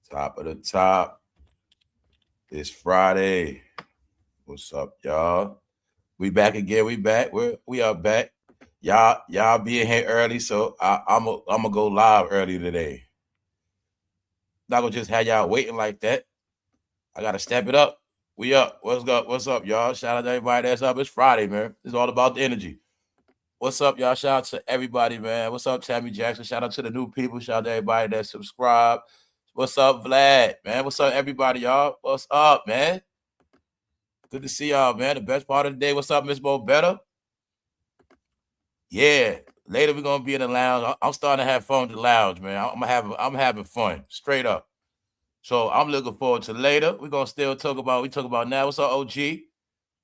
Top of the top. It's Friday. What's up, y'all? We back again. We back. We are back. Y'all being here early, so I'm gonna go live early today. Not gonna just have y'all waiting like that. I gotta step it up. We up. What's up? What's up, y'all? Shout out to everybody that's up. It's Friday, man. It's all about the energy. What's up, y'all? Shout out to everybody, man. What's up, Tammy Jackson? Shout out to the new people. Shout out to everybody that subscribed. What's up, Vlad? Man, what's up, everybody, y'all? What's up, man? Good to see y'all, man. The best part of the day. What's up, Miss Mo Better? Yeah. Later we're gonna be in the lounge. I'm starting to have fun with the lounge, man. I'm having fun, straight up. So I'm looking forward to later. We're gonna still talk about now. What's up, OG?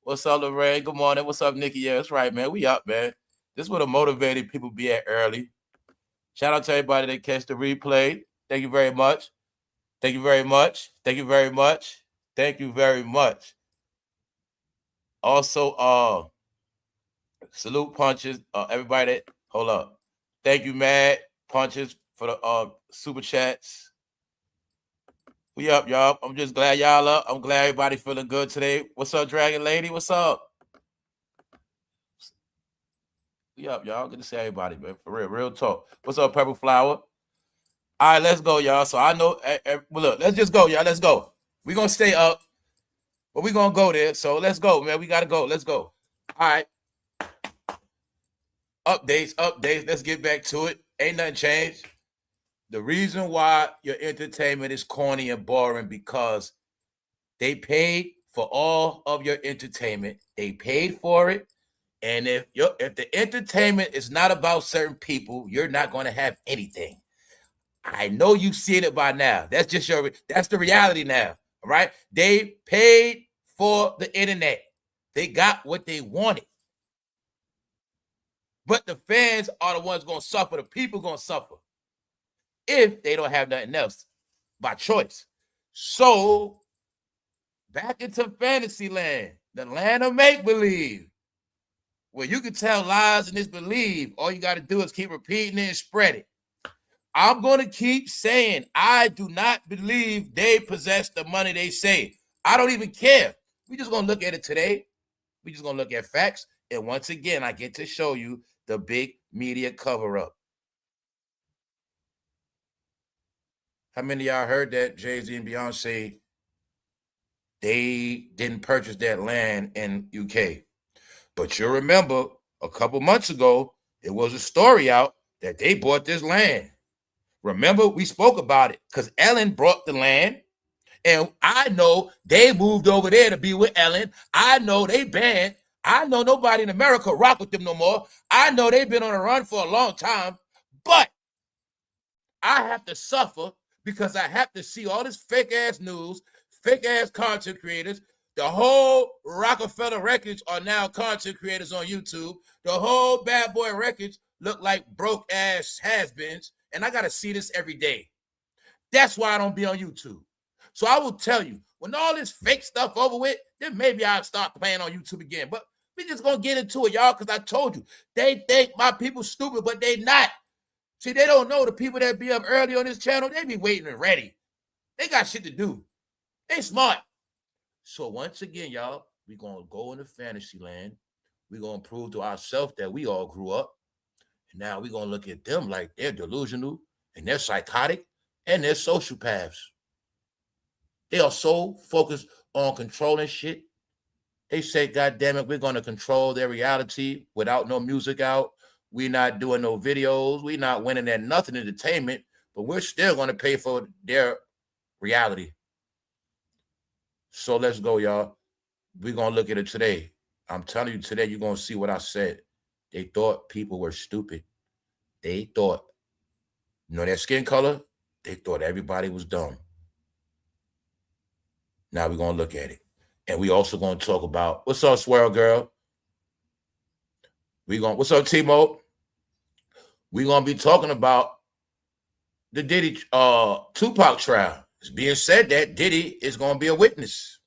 What's up, Lorraine? Good morning. What's up, Nikki? Yeah, that's right, man. We up, man. This is where the motivated people be at early. Shout out to everybody that catch the replay. Thank you very much. Thank you very much. Thank you very much. Thank you very much. Also, salute punches. Everybody that hold up. Thank you, Mad Punches, for the super chats. We up, y'all. I'm just glad y'all up. I'm glad everybody feeling good today. What's up, Dragon Lady? What's up? We up, y'all. Good to see everybody, man. For real talk. What's up, Purple Flower? All right, let's go, y'all. So I know, well, look, let's just go, y'all. Let's go. We're going to stay up, but we're going to go there. So let's go, man. We got to go. Let's go. All right. Updates. Let's get back to it. Ain't nothing changed. The reason why your entertainment is corny and boring because they paid for all of your entertainment. They paid for it. And if the entertainment is not about certain people, you're not going to have anything. I know you've seen it by now. That's the reality now. All right. They paid for the internet. They got what they wanted. But the fans are the ones going to suffer. The people going to suffer if they don't have nothing else by choice. So back into fantasy land, the land of make-believe, where you can tell lies and it's believe. All you got to do is keep repeating it and spread it. I'm going to keep saying I do not believe they possess the money they say. I don't even care. We're just going to look at it today. We're just going to look at facts. And once again, I get to show you the big media cover-up. How many of y'all heard that Jay-Z and Beyonce, they didn't purchase that land in UK? But you remember a couple months ago, there was a story out that they bought this land. Remember, we spoke about it because Ellen brought the land. And I know they moved over there to be with Ellen. I know they banned. I know nobody in America rock with them no more. I know they've been on a run for a long time. But I have to suffer because I have to see all this fake-ass news, fake-ass content creators. The whole Rockefeller Records are now content creators on YouTube. The whole Bad Boy Records look like broke-ass has-beens. And I got to see this every day. That's why I don't be on YouTube. So I will tell you, when all this fake stuff over with, then maybe I'll start playing on YouTube again. But we just going to get into it, y'all, because I told you, they think my people stupid, but they not. See, they don't know the people that be up early on this channel, they be waiting and ready. They got shit to do. They smart. So once again, y'all, we're going to go into fantasy land. We're going to prove to ourselves that we all grew up. And now we're going to look at them like they're delusional and they're psychotic and they're sociopaths. They are so focused on controlling shit. They say, God damn it, we're going to control their reality without no music out. We're not doing no videos. We're not winning at nothing entertainment, but we're still going to pay for their reality. So let's go, y'all. We're going to look at it today. I'm telling you today, you're going to see what I said. They thought people were stupid. They thought, their skin color, they thought everybody was dumb. Now we're going to look at it. And we also going to talk about, what's up, Swirl Girl? What's up, T-Mo? We're going to be talking about the Diddy Tupac trial. It's being said that Diddy is going to be a witness.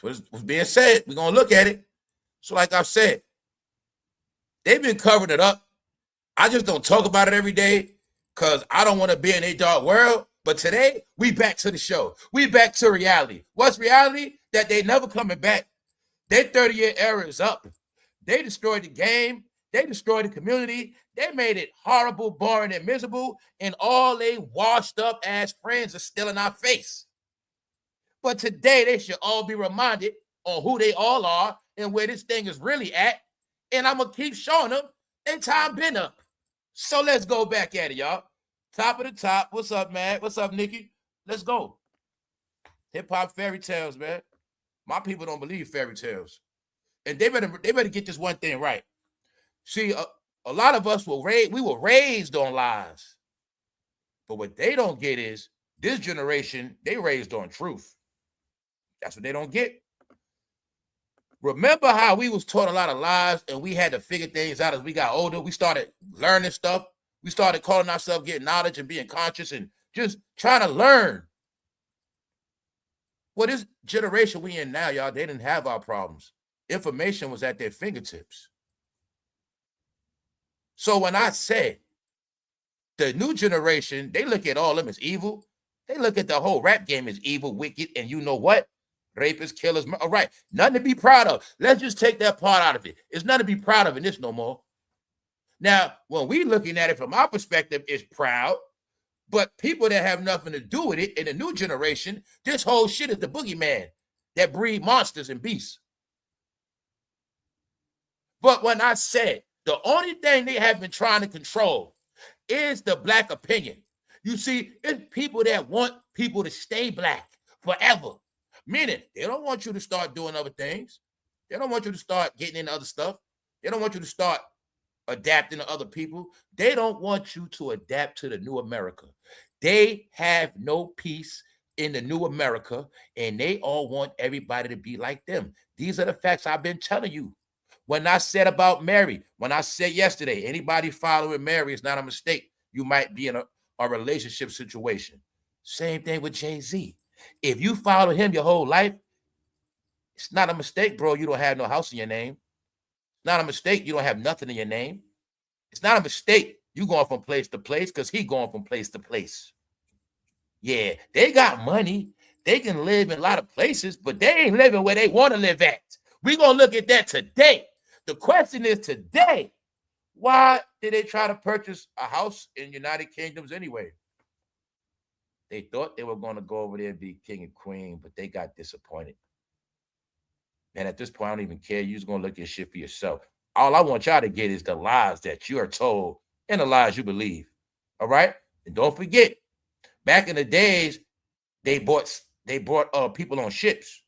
That's what's being said. We're going to look at it. So like I've said, they've been covering it up. I just don't talk about it every day because I don't want to be in a dark world. But today, we back to the show. We back to reality. What's reality? That they never coming back. Their 30-year era is up. They destroyed the game. They destroyed the community. They made it horrible, boring, and miserable. And all they washed up ass friends are still in our face. But today, they should all be reminded on who they all are and where this thing is really at. And I'm going to keep showing them their time been up. So let's go back at it, y'all. Top of the top. What's up, man? What's up, Nikki? Let's go. Hip-hop fairy tales, man. My people don't believe fairy tales. And they better get this one thing right. See, a lot of us we were raised on lies. But what they don't get is this generation, they raised on truth. That's what they don't get. Remember how we was taught a lot of lies and we had to figure things out as we got older? We started learning stuff. We started calling ourselves getting knowledge and being conscious and just trying to learn. Well, this generation we in now, y'all, they didn't have our problems. Information was at their fingertips. So when I say the new generation, they look at all of them as evil. They look at the whole rap game as evil, wicked, and you know what? Rapists, killers, all right, nothing to be proud of. Let's just take that part out of it. It's nothing to be proud of in this no more. Now, when we looking at it from our perspective, it's proud, but people that have nothing to do with it in the new generation, this whole shit is the boogeyman that breed monsters and beasts. But when I said the only thing they have been trying to control is the black opinion. You see, it's people that want people to stay black forever. Meaning, they don't want you to start doing other things. They don't want you to start getting into other stuff. They don't want you to start adapting to other people. They don't want you to adapt to the new America. They have no peace in the new America, and they all want everybody to be like them. These are the facts I've been telling you. When I said about Mary, when I said yesterday, anybody following Mary is not a mistake. You might be in a relationship situation. Same thing with Jay-Z. If you follow him your whole life, it's not a mistake, bro. You don't have no house in your name. It's not a mistake. You don't have nothing in your name. It's not a mistake. You going from place to place because he going from place to place. Yeah, they got money. They can live in a lot of places, but they ain't living where they want to live at. We're going to look at that today. The question is today, why did they try to purchase a house in United Kingdoms anyway? They thought they were going to go over there and be king and queen, but they got disappointed. And at this point, I don't even care. You're just going to look at shit for yourself. All I want y'all to get is the lies that you are told and the lies you believe. All right? And don't forget, back in the days, they brought people on ships.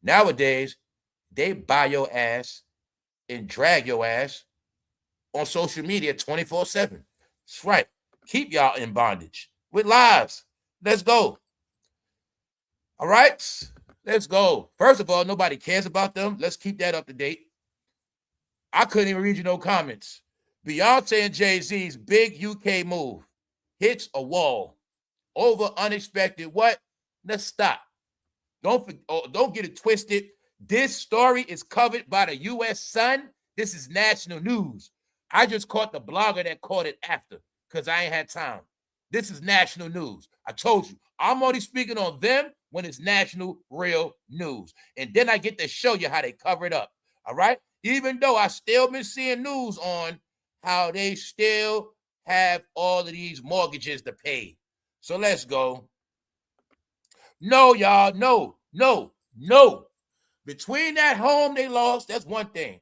Nowadays, they buy your ass and drag your ass on social media 24/7. That's right. Keep y'all in bondage with lies. Let's go. All right? Let's go. First of all, nobody cares about them. Let's keep that up to date. I couldn't even read you no comments. Beyonce and Jay-Z's big UK move hits a wall over unexpected what? Let's stop. Don't get it twisted. This story is covered by the U.S. Sun. This is national news. I just caught the blogger that caught it after because I ain't had time. This is national news. I told you, I'm only speaking on them when it's national real news. And then I get to show you how they cover it up. All right? Even though I still been seeing news on how they still have all of these mortgages to pay. So let's go. No, y'all. No. Between that home they lost, that's one thing.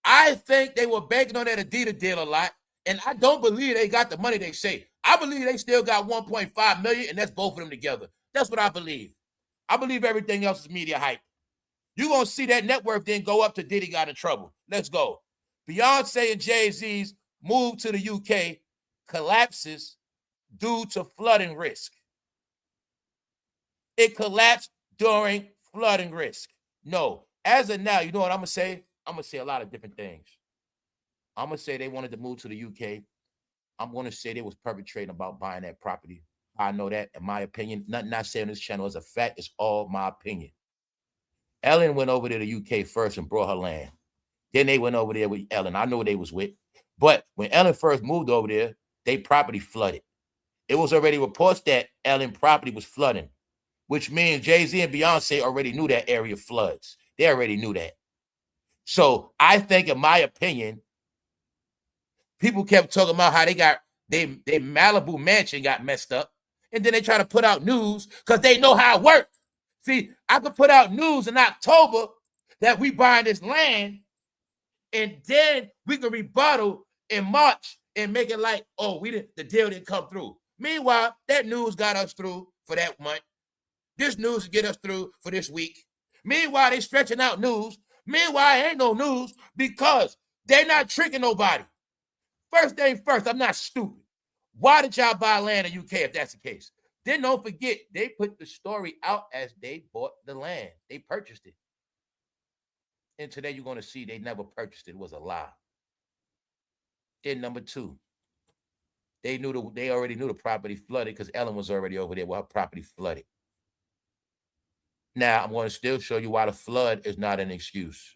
I think they were banking on that Adidas deal a lot, and I don't believe they got the money they say. I believe they still got 1.5 million, and that's both of them together. That's what I believe. I believe everything else is media hype. You're going to see that net worth then go up to Diddy got in trouble. Let's go. Beyonce and Jay-Z's move to the UK collapses due to flooding risk. It collapsed during flooding risk. No. As of now, you know what I'm going to say? I'm going to say a lot of different things. I'm going to say they wanted to move to the UK. I'm going to say they was perpetrating about buying that property. I know that, in my opinion. Nothing I say on this channel is a fact. It's all my opinion. Ellen went over there to the UK first and brought her land. Then they went over there with Ellen. I know they was with. But when Ellen first moved over there, they property flooded. it was already reports that Ellen property was flooding, which means Jay-Z and Beyonce already knew that area floods. They already knew that. So I think, in my opinion, people kept talking about how they Malibu mansion got messed up. And then they try to put out news because they know how it works. See, I could put out news in October that we buying this land, and then we can rebuttal in March and make it like, oh, the deal didn't come through. Meanwhile, that news got us through for that month. This news will get us through for this week. Meanwhile, they stretching out news. Meanwhile, ain't no news because they're not tricking nobody. First thing first, I'm not stupid. Why did y'all buy land in UK if that's the case? Then don't forget, they put the story out as they bought the land. They purchased it. And today you're going to see they never purchased it. It was a lie. Then number two, they already knew the property flooded because Ellen was already over there. Well, her property flooded. Now, I'm going to still show you why the flood is not an excuse.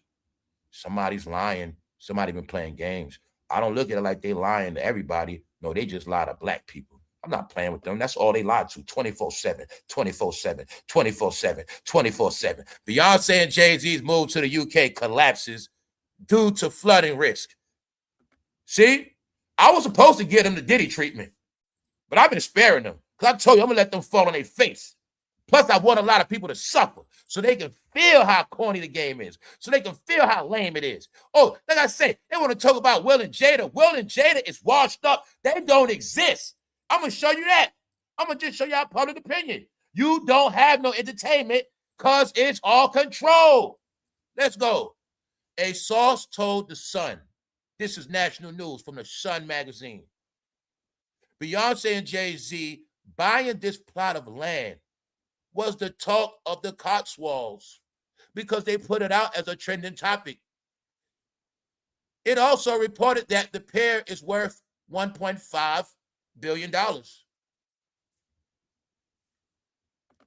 Somebody's lying. Somebody been playing games. I don't look at it like they lying to everybody. No, they just lie to black people. I'm not playing with them. That's all they lie to 24/7, 24/7, 24/7, 24/7. Beyonce and Jay-Z's move to the UK collapses due to flooding risk. See, I was supposed to give them the Diddy treatment, but I've been sparing them because I told you I'm going to let them fall on their face. Plus, I want a lot of people to suffer so they can feel how corny the game is, so they can feel how lame it is. Oh, like I say, they want to talk about Will and Jada. Will and Jada is washed up. They don't exist. I'm going to show you that. I'm going to just show you our public opinion. You don't have no entertainment because it's all control. Let's go. A source told The Sun. This is national news from the Sun magazine. Beyonce and Jay-Z buying this plot of land was the talk of the Cotswolds because they put it out as a trending topic. It also reported that the pair is worth $1.5 billion.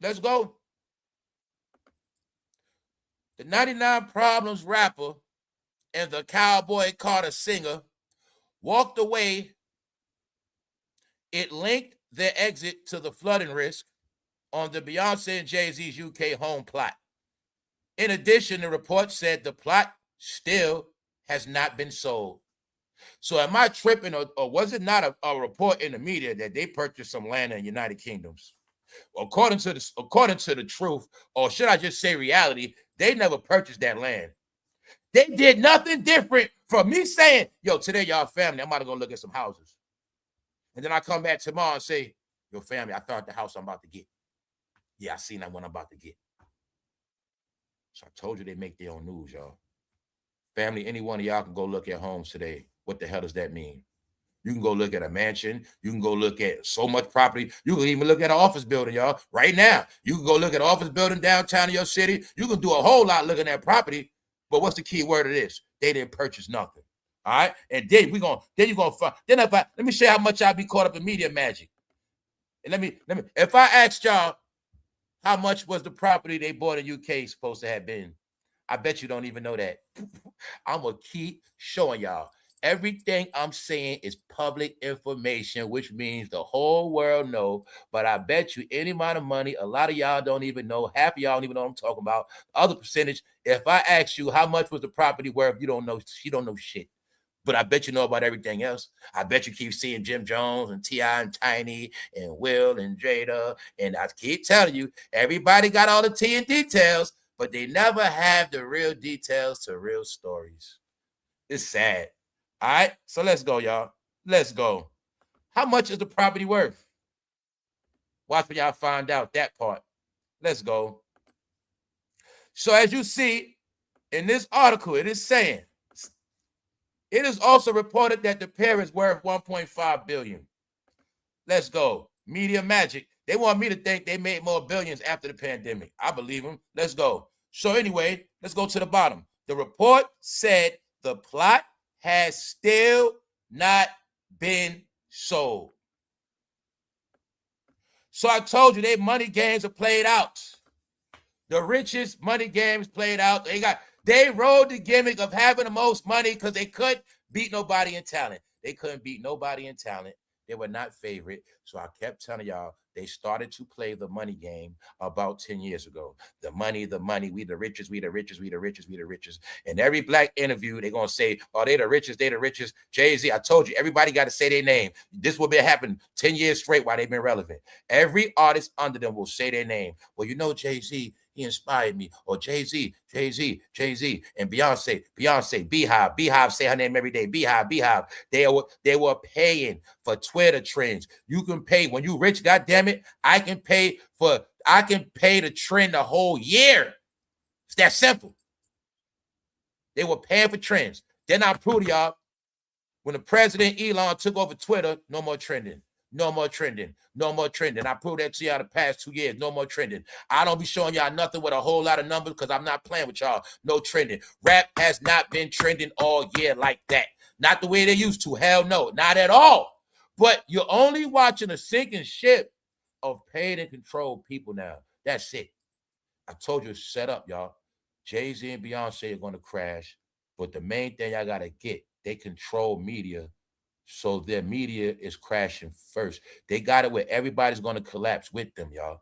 Let's go. The 99 Problems rapper and the Cowboy Carter singer walked away. It linked their exit to the flooding risk on the Beyonce and Jay-Z's UK home plot. In addition, the report said the plot still has not been sold. So am I tripping, or was it not a report in the media that they purchased some land in the United Kingdoms? According to the truth, or should I just say reality, they never purchased that land. They did nothing different from me saying, yo, today y'all family, I'm about to go look at some houses. And then I come back tomorrow and say, yo, family, I found the house I'm about to get. Yeah, I seen that one I'm about to get. So I told you they make their own news, y'all. Family, any one of y'all can go look at homes today. What the hell does that mean? You can go look at a mansion. You can go look at so much property. You can even look at an office building, y'all. Right now, you can go look at an office building downtown in your city. You can do a whole lot looking at property. But what's the key word of this? They didn't purchase nothing. All right? And then you're gonna find. Then let me show you how much I'll be caught up in media magic. And let me. If I asked y'all how much was the property they bought in UK supposed to have been, I bet you don't even know that. I'm gonna keep showing y'all. Everything I'm saying is public information, which means the whole world know. But I bet you any amount of money, a lot of y'all don't even know. Half of y'all don't even know what I'm talking about. The other percentage, if I ask you how much was the property worth, you don't know shit. But I bet you know about everything else. I bet you keep seeing Jim Jones and T.I. and Tiny and Will and Jada. And I keep telling you, everybody got all the tea and details, but they never have the real details to real stories. It's sad. All right, so let's go, y'all. Let's go. How much is the property worth? Watch when y'all find out that part. Let's go. So as you see in this article, it is saying, it is also reported that the pair is worth $1.5 billion. Let's go. Media magic. They want me to think they made more billions after the pandemic. I believe them. Let's go. So anyway, let's go to the bottom. The report said the plot has still not been sold. So I told you, their money games are played out. The richest money games played out. They rode the gimmick of having the most money because they couldn't beat nobody in talent. They couldn't beat nobody in talent. They were not favorite. So I kept telling y'all, they started to play the money game about 10 years ago. The money, we the richest, we the richest, we the richest, we the richest. In every black interview, they're going to say, oh, they the richest, they the richest. Jay-Z, I told you, everybody got to say their name. This will be happening 10 years straight while they've been relevant. Every artist under them will say their name. Well, you know, Jay-Z, he inspired me. Or Jay-Z, Jay-Z, Jay-Z. And Beyonce, Beyonce, Beehive say her name every day. Beehive. They were paying for Twitter trends. You can pay when you rich, goddammit. I can pay the trend the whole year. It's that simple. They were paying for trends. Then I prove to y'all, when the president Elon took over Twitter, no more trending. No more trending. No more trending. I proved that to y'all the past 2 years. No more trending. I don't be showing y'all nothing with a whole lot of numbers because I'm not playing with y'all. No trending. Rap has not been trending all year like that. Not the way they used to. Hell no. Not at all. But you're only watching a sinking ship of paid and controlled people now. That's it. I told you it's set up, y'all. Jay-Z and Beyonce are going to crash. But the main thing y'all got to get, they control media. So their media is crashing first. They got it where everybody's going to collapse with them, y'all,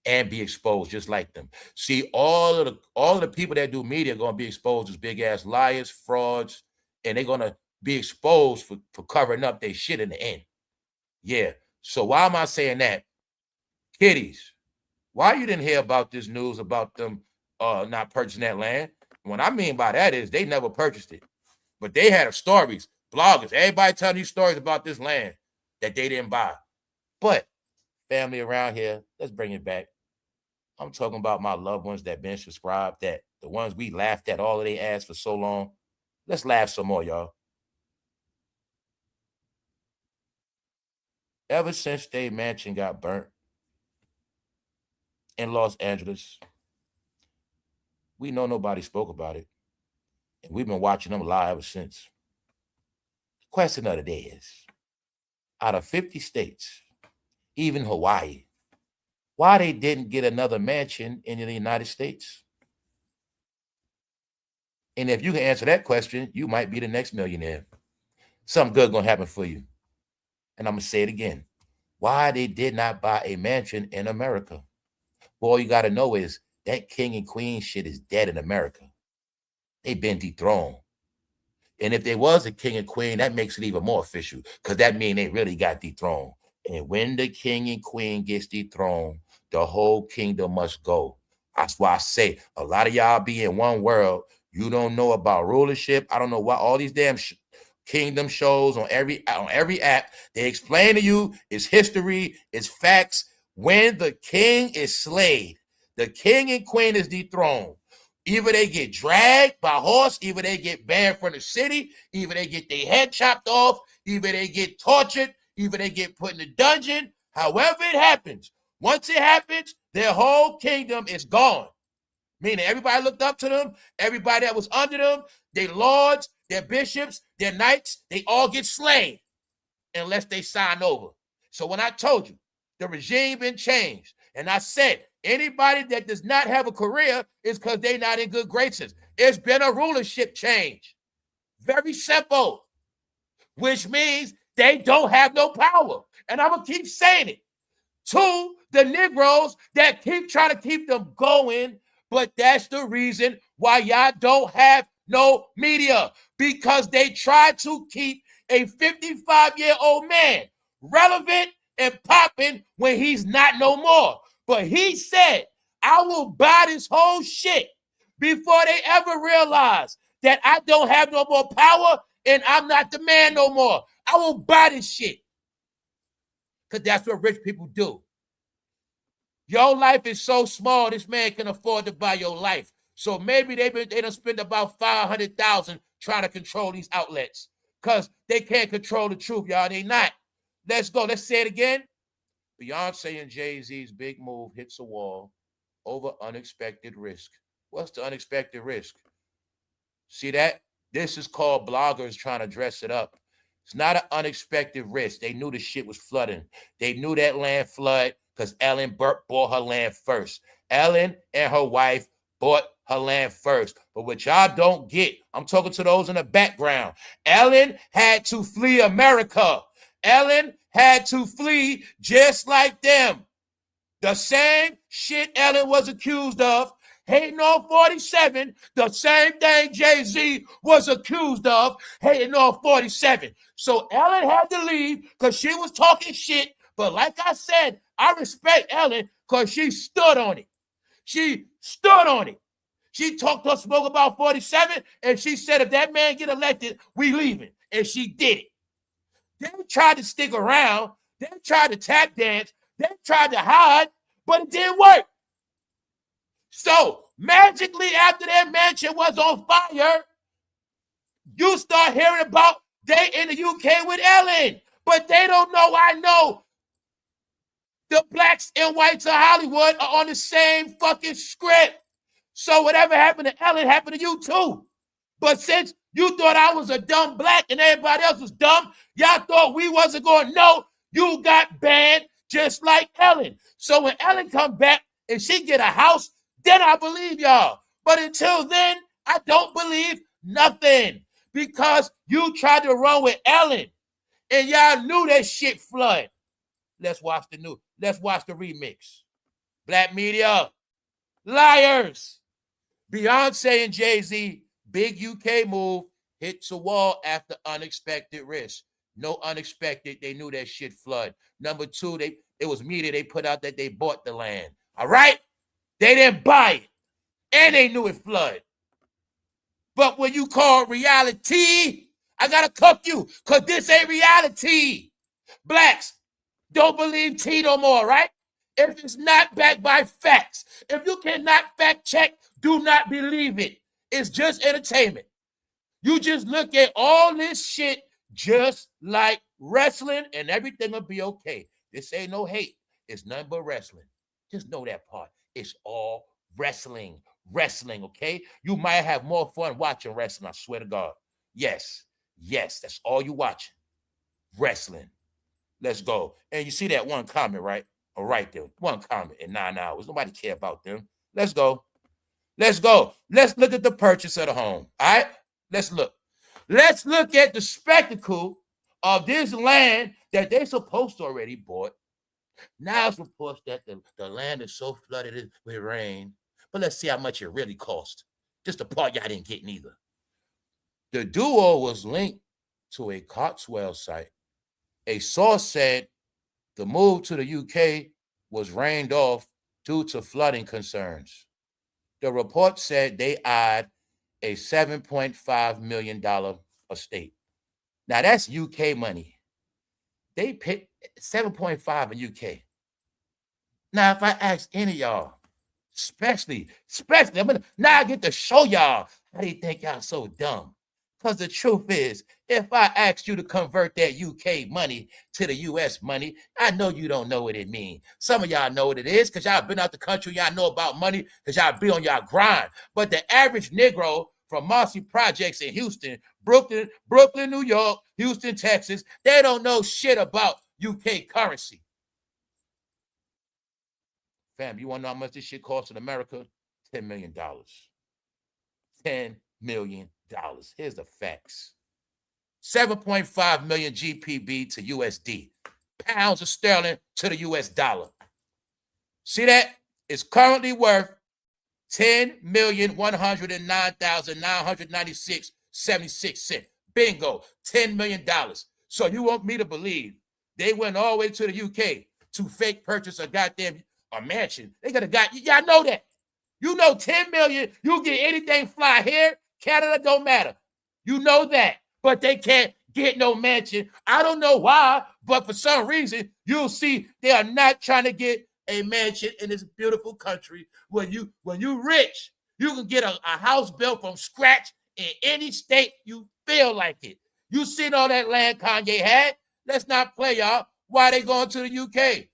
and be exposed just like them. See, all of the people that do media are going to be exposed as big ass liars, frauds, and they're going to be exposed for covering up their shit in the end. Yeah. So why am I saying that? Kiddies, why you didn't hear about this news about them not purchasing that land? What I mean by that is they never purchased it, but they had stories. Bloggers, everybody telling you stories about this land that they didn't buy. But family around here, let's bring it back. I'm talking about my loved ones that been subscribed, that the ones we laughed at all of their ass for so long. Let's laugh some more, y'all. Ever since their mansion got burnt in Los Angeles, we know nobody spoke about it. And we've been watching them lie ever since. Question of the day is, out of 50 states, even Hawaii, why they didn't get another mansion in the United States? And if you can answer that question, you might be the next millionaire. Something good gonna happen for you. And I'm gonna say it again. Why they did not buy a mansion in America? Well, all you gotta know is that king and queen shit is dead in America. They've been dethroned. And if there was a king and queen, that makes it even more official because that means they really got dethroned. And when the king and queen gets dethroned, the whole kingdom must go. That's why I say a lot of y'all be in one world. You don't know about rulership. I don't know why all these damn kingdom shows on every app, they explain to you it's history, it's facts. When the king is slayed, the king and queen is dethroned. Either they get dragged by horse, either they get banned from the city, either they get their head chopped off, either they get tortured, either they get put in a dungeon. However it happens, once it happens, their whole kingdom is gone. Meaning everybody looked up to them, everybody that was under them, their lords, their bishops, their knights, they all get slain unless they sign over. So when I told you, the regime been changed, and I said, anybody that does not have a career is because they're not in good graces. It's been a rulership change. Very simple. Which means they don't have no power. And I'm going to keep saying it. To the Negroes that keep trying to keep them going, but that's the reason why y'all don't have no media. Because they try to keep a 55-year-old man relevant and popping when he's not no more. But he said, I will buy this whole shit before they ever realize that I don't have no more power and I'm not the man no more. I will buy this shit. Because that's what rich people do. Your life is so small, this man can afford to buy your life. So maybe they done spend about $500,000 trying to control these outlets. Because they can't control the truth, y'all. They not. Let's go. Let's say it again. Beyonce and Jay-Z's big move hits a wall over unexpected risk. What's the unexpected risk? See that? This is called bloggers trying to dress it up. It's not an unexpected risk. They knew the shit was flooding. They knew that land flood because Ellen Burke bought her land first. Ellen and her wife bought her land first. But what y'all don't get, I'm talking to those in the background. Ellen had to flee America. Ellen had to flee just like them. The same shit Ellen was accused of, hating on 47, the same thing Jay-Z was accused of, hating on 47. So Ellen had to leave because she was talking shit. But like I said, I respect Ellen because she stood on it. She stood on it. She talked her smoke about 47, and she said, if that man get elected, we leaving. And she did it. They tried to stick around. They tried to tap dance. They tried to hide, but it didn't work. So magically, after their mansion was on fire, you start hearing about they in the UK with Ellen. But they don't know I know the blacks and whites of Hollywood are on the same fucking script. So whatever happened to Ellen happened to you too. But since you thought I was a dumb black and everybody else was dumb, y'all thought we wasn't going to know you got banned just like Ellen. So when Ellen come back and she get a house, then I believe y'all. But until then, I don't believe nothing because you tried to run with Ellen and y'all knew that shit flood. Let's watch the remix. Black media, liars. Beyonce and Jay-Z, big UK move, hits a wall after unexpected risk. No unexpected. They knew that shit flood. Number two, it was media. They put out that they bought the land. All right? They didn't buy it. And they knew it flood. But when you call reality, I got to cook you because this ain't reality. Blacks, don't believe T no more, right? If it's not backed by facts, if you cannot fact check, do not believe it. It's just entertainment. You just look at all this shit just like wrestling and everything will be okay. This ain't no hate. It's nothing but wrestling. Just know that part. It's all wrestling. Wrestling, okay? You might have more fun watching wrestling, I swear to God. Yes, that's all you watching. Wrestling. Let's go. And you see that one comment, right? All right there. One comment in 9 hours. Nobody care about them. Let's go. Let's go. Let's look at the purchase of the home. All right? Let's look. Let's look at the spectacle of this land that they supposed to already bought. Now it's reports that the land is so flooded with rain. But let's see how much it really cost. Just the part y'all didn't get neither. The duo was linked to a Cotswold site. A source said the move to the UK was rained off due to flooding concerns. The report said they eyed a $7.5 million estate. Now that's UK money. They paid 7.5 in UK. Now, if I ask any of y'all, especially, now I get to show y'all how they think y'all so dumb. Because the truth is, if I asked you to convert that UK money to the US money, I know you don't know what it means. Some of y'all know what it is because y'all been out the country. Y'all know about money because y'all be on y'all grind. But the average Negro from Marcy Projects in Houston, Brooklyn, New York, Houston, Texas, they don't know shit about UK currency. Fam, you want to know how much this shit costs in America? $10 million. $10 million. Here's the facts. 7.5 million GPB to USD. Pounds of sterling to the US dollar. See that? It's currently worth 10,109,996.76. Bingo. $10 million. So you want me to believe they went all the way to the UK to fake purchase a goddamn mansion? They could have got, y'all know that. You know 10 million, you get anything fly here, Canada don't matter. You know that. But they can't get no mansion. I don't know why, but for some reason, you'll see they are not trying to get a mansion in this beautiful country. When you rich, you can get a house built from scratch in any state you feel like it. You seen all that land Kanye had? Let's not play, y'all. Why they going to the UK?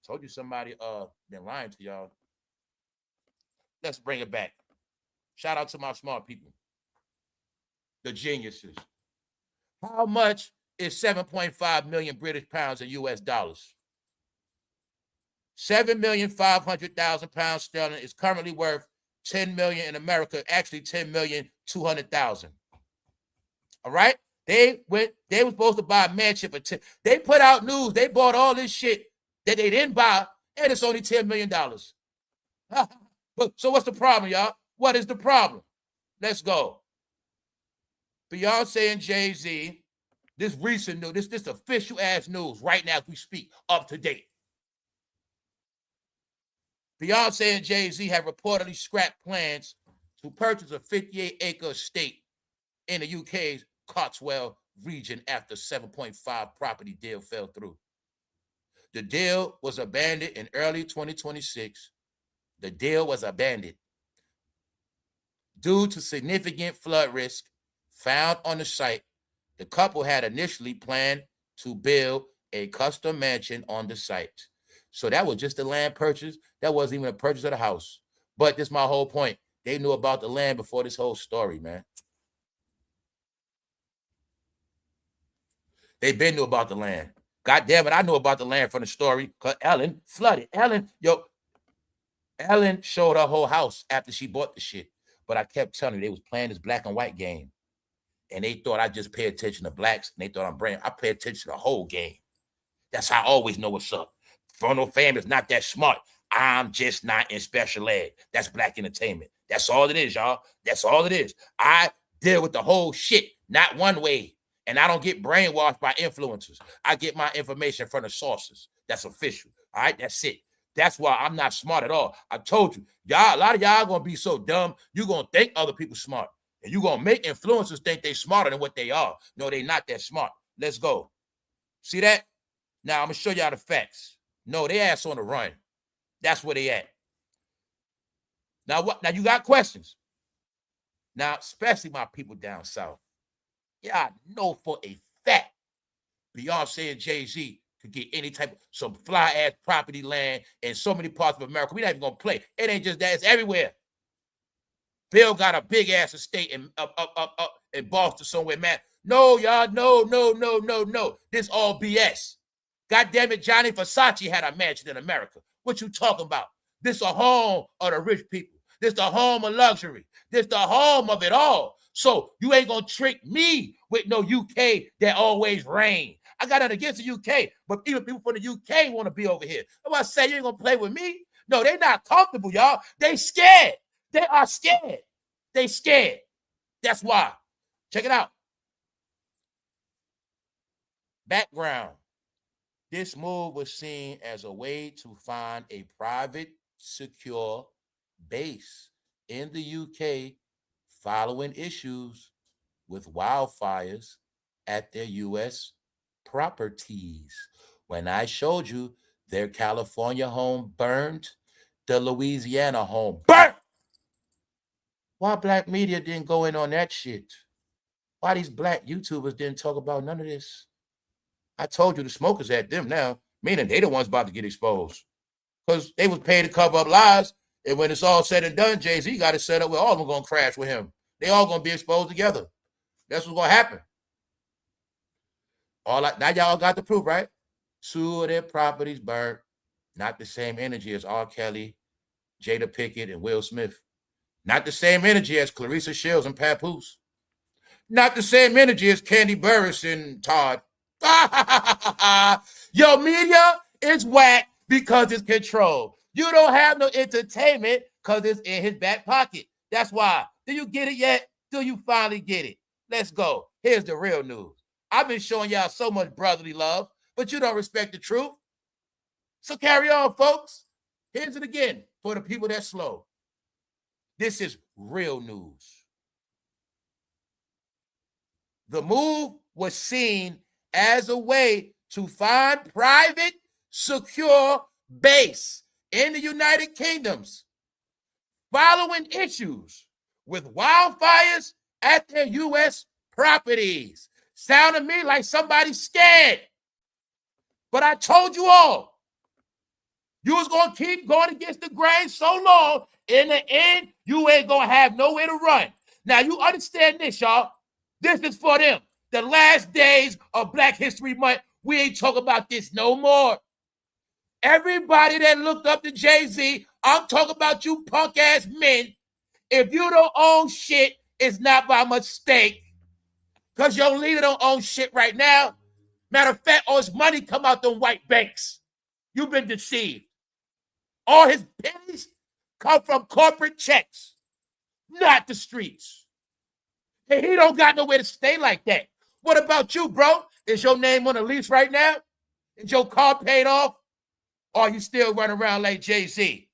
Told you somebody been lying to y'all. Let's bring it back. Shout out to my smart people. The geniuses. How much is 7.5 million British pounds in US dollars? 7,500,000 pounds sterling is currently worth 10 million in America, actually 10,200,000. All right? They were supposed to buy a mansion for 10. They put out news. They bought all this shit that they didn't buy, and it's only $10 million. But so what's the problem, y'all? What is the problem? Let's go. Beyonce and Jay-Z, this recent news, this official ass news right now as we speak, up to date. Beyonce and Jay-Z have reportedly scrapped plans to purchase a 58-acre estate in the UK's Cotswold region after 7.5 property deal fell through. The deal was abandoned in early 2026. The deal was abandoned due to significant flood risk found on the site. The couple had initially planned to build a custom mansion on the site. So that was just a land purchase. That wasn't even a purchase of the house. But this is my whole point. They knew about the land before this whole story, man. They been knew about the land. God damn it, I knew about the land from the story because Ellen flooded. Ellen showed her whole house after she bought the shit. But I kept telling you they was playing this black and white game. And they thought I just pay attention to blacks. And they thought I pay attention to the whole game. That's how I always know what's up. Frontal fam is not that smart. I'm just not in special ed. That's black entertainment. That's all it is, y'all. That's all it is. I deal with the whole shit, not one way. And I don't get brainwashed by influencers. I get my information from the sources. That's official. All right, that's it. That's why I'm not smart at all. I told you, y'all, a lot of y'all gonna be so dumb, you're gonna think other people smart. And you're gonna make influencers think they smarter than what they are. No, they not that smart. Let's go. See that? Now I'm gonna show y'all the facts. No, they ass on the run. That's where they at. Now what? Now you got questions. Now, especially my people down south. Yeah, I know for a fact Beyonce and Jay-Z could get any type of some fly-ass property land in so many parts of America. We're not even going to play. It ain't just that. It's everywhere. Bill got a big-ass estate in up in Boston somewhere, man. No, y'all, no. This all BS. God damn it, Johnny Versace had a mansion in America. What you talking about? This a home of the rich people. This the home of luxury. This the home of it all. So you ain't gonna trick me with no UK that always rain. I got nothing against the UK, but even people from the UK want to be over here. I'm gonna say you ain't gonna play with me. No, they not comfortable, y'all. They scared. They are scared. They scared. That's why. Check it out. Background. This move was seen as a way to find a private, secure base in the UK following issues with wildfires at their U.S. properties. When I showed you their California home burned, the Louisiana home burnt. Why black media didn't go in on that shit? Why these black YouTubers didn't talk about none of this? I told you the smokers at them now, meaning they the ones about to get exposed. Because they was paid to cover up lies. And when it's all said and done, Jay-Z got it set up where all of them going to crash with him. They all going to be exposed together. That's what's going to happen. Now y'all got the proof, right? 2 of their properties burned. Not the same energy as R. Kelly, Jada Pinkett, and Will Smith. Not the same energy as Clarissa Shields and Papoose. Not the same energy as Candy Burris and Todd. Your media is whack because it's controlled. You don't have no entertainment because it's in his back pocket. That's why. Do you get it yet? Do you finally get it? Let's go. Here's the real news. I've been showing y'all so much brotherly love, but you don't respect the truth. So carry on, folks. Here's it again for the people that's slow. This is real news. The move was seen as a way to find private, secure base in the United Kingdoms following issues with wildfires at their U.S. properties. Sound to me like somebody's scared. But I told you all, you was going to keep going against the grain so long, in the end, you ain't going to have nowhere to run. Now, you understand this, y'all. This is for them. The last days of Black History Month, we ain't talking about this no more. Everybody that looked up to Jay-Z, I'm talking about you punk-ass men. If you don't own shit, it's not by mistake. Because your leader don't own shit right now. Matter of fact, all his money come out them white banks. You've been deceived. All his pennies come from corporate checks, not the streets. And he don't got nowhere to stay like that. What about you, bro? Is your name on the lease right now? Is your car paid off? Or are you still running around like Jay-Z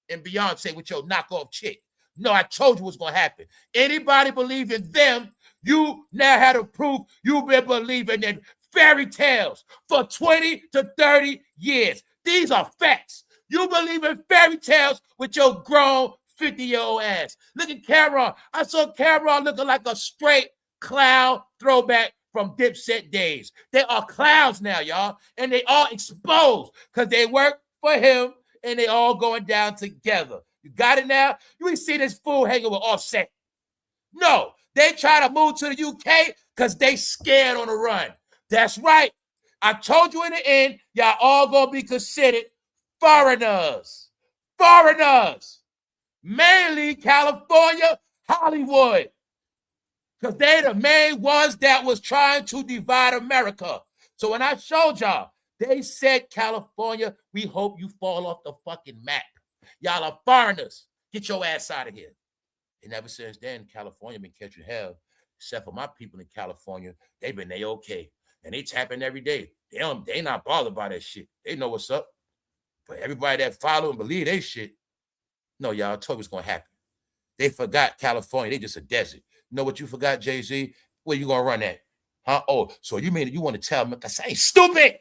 and Beyonce with your knockoff chick? No, I told you what's going to happen. Anybody believe in them, you now have to prove you've been believing in fairy tales for 20 to 30 years. These are facts. You believe in fairy tales with your grown 50-year-old ass. Look at Cameron. I saw Cameron looking like a straight clown throwback from Dipset days. They are clowns now, y'all, and they all exposed because they work for him and they all going down together. You got it now? You ain't see this fool hanging with Offset. No, they try to move to the UK because they scared on the run. That's right. I told you in the end, y'all all gonna be considered foreigners. Foreigners. Mainly California, Hollywood. Because they the main ones that was trying to divide America. So when I showed y'all, they said, California, we hope you fall off the fucking map. Y'all are foreigners. Get your ass out of here. And ever since then, California been catching hell. Except for my people in California, they've been okay. And they tapping every day. They not bothered by that shit. They know what's up. But everybody that follow and believe they shit, no, y'all, I told you what's going to happen. They forgot California. They just a desert. You know what you forgot, Jay-Z? Where you going to run at? Huh? Oh, so you mean you want to tell me? I say, stupid.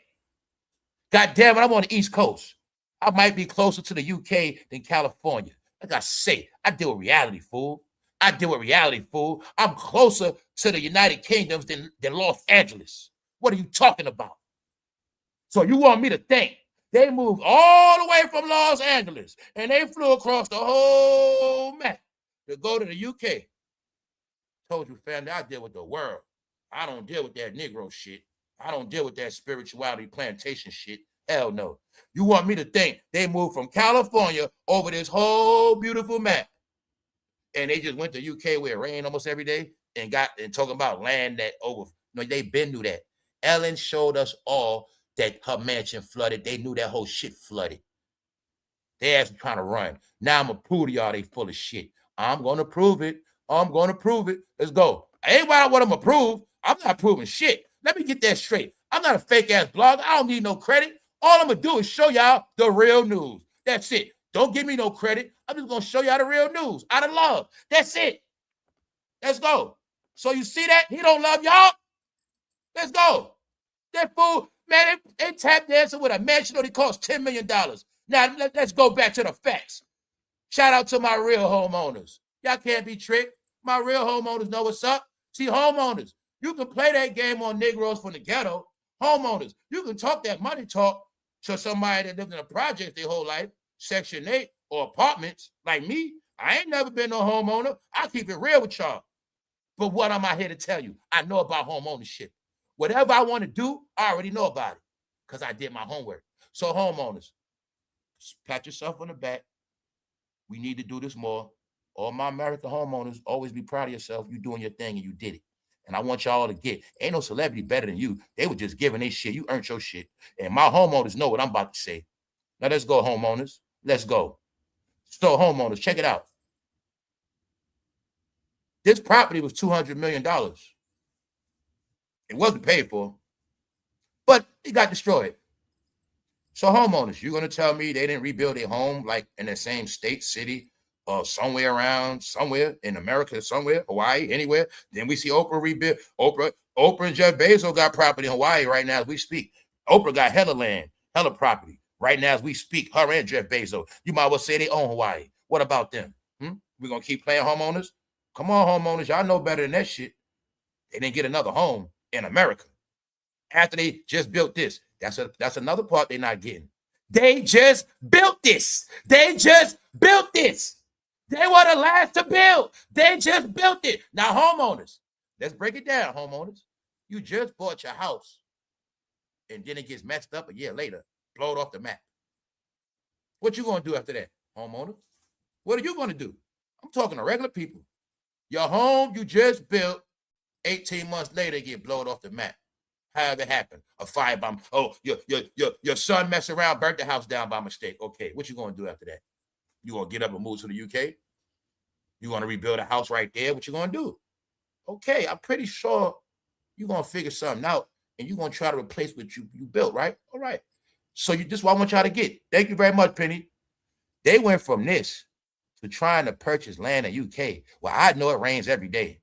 God damn it, I'm on the East Coast. I might be closer to the UK than California. Like I say, I deal with reality, fool. I deal with reality, fool. I'm closer to the United Kingdoms than Los Angeles. What are you talking about? So you want me to think they moved all the way from Los Angeles and they flew across the whole map to go to the UK. Told you, family, I deal with the world. I don't deal with that Negro shit. I don't deal with that spirituality plantation shit. Hell no. You want me to think they moved from California over this whole beautiful map and they just went to UK where it rained almost every day and talking about land that over. No, they been knew that. Ellen showed us all that her mansion flooded. They knew that whole shit flooded. They ass trying to run. Now I'm going to prove to y'all they full of shit. I'm going to prove it. I'm going to prove it. Let's go. Ain't what I'm going to prove. I'm not proving shit. Let me get that straight. I'm not a fake-ass blogger. I don't need no credit. All I'm going to do is show y'all the real news. That's it. Don't give me no credit. I'm just going to show y'all the real news out of love. That's it. Let's go. So you see that? He don't love y'all? Let's go. That fool, man, they tap dancing with a mansion that costs $10 million. Now, let's go back to the facts. Shout out to my real homeowners. Y'all can't be tricked. My real homeowners know what's up. See, homeowners, you can play that game on Negroes from the ghetto. Homeowners, you can talk that money talk to somebody that lived in a project their whole life, Section 8 or apartments like me. I ain't never been no homeowner. I keep it real with y'all. But what am I here to tell you? I know about home ownership. Whatever I want to do, I already know about it because I did my homework. So homeowners, pat yourself on the back. We need to do this more. All my American homeowners, always be proud of yourself. You doing your thing and you did it. And I want y'all to get, ain't no celebrity better than you. They were just giving their shit. You earned your shit. And my homeowners know what I'm about to say. Now let's go, homeowners. Let's go. So homeowners, check it out. This property was $200 million. It wasn't paid for, but it got destroyed. So homeowners, you're going to tell me they didn't rebuild their home like in the same state, city, or somewhere around, somewhere in America, somewhere, Hawaii, anywhere. Then we see Oprah rebuild. Oprah and Jeff Bezos got property in Hawaii right now as we speak. Oprah got hella land, hella property right now as we speak. Her and Jeff Bezos. You might well say they own Hawaii. What about them? We're going to keep playing homeowners? Come on, homeowners. Y'all know better than that shit. They didn't get another home in America after they just built this. That's another part they're not getting. They just built this. They just built this. They were the last to build. They just built it. Now, homeowners, let's break it down, homeowners. You just bought your house, and then it gets messed up a year later, blow it off the map. What you going to do after that, homeowner? What are you going to do? I'm talking to regular people. Your home you just built 18 months later, they get blown off the map. However it happened. A firebomb. Oh, your son messed around, burnt the house down by mistake. Okay, what you gonna do after that? You gonna get up and move to the UK? You gonna rebuild a house right there? What you gonna do? Okay, I'm pretty sure you're gonna figure something out and you're gonna try to replace what you built, right? All right. So this is what I want y'all to get. Thank you very much, Penny. They went from this to trying to purchase land in UK. Well, I know it rains every day.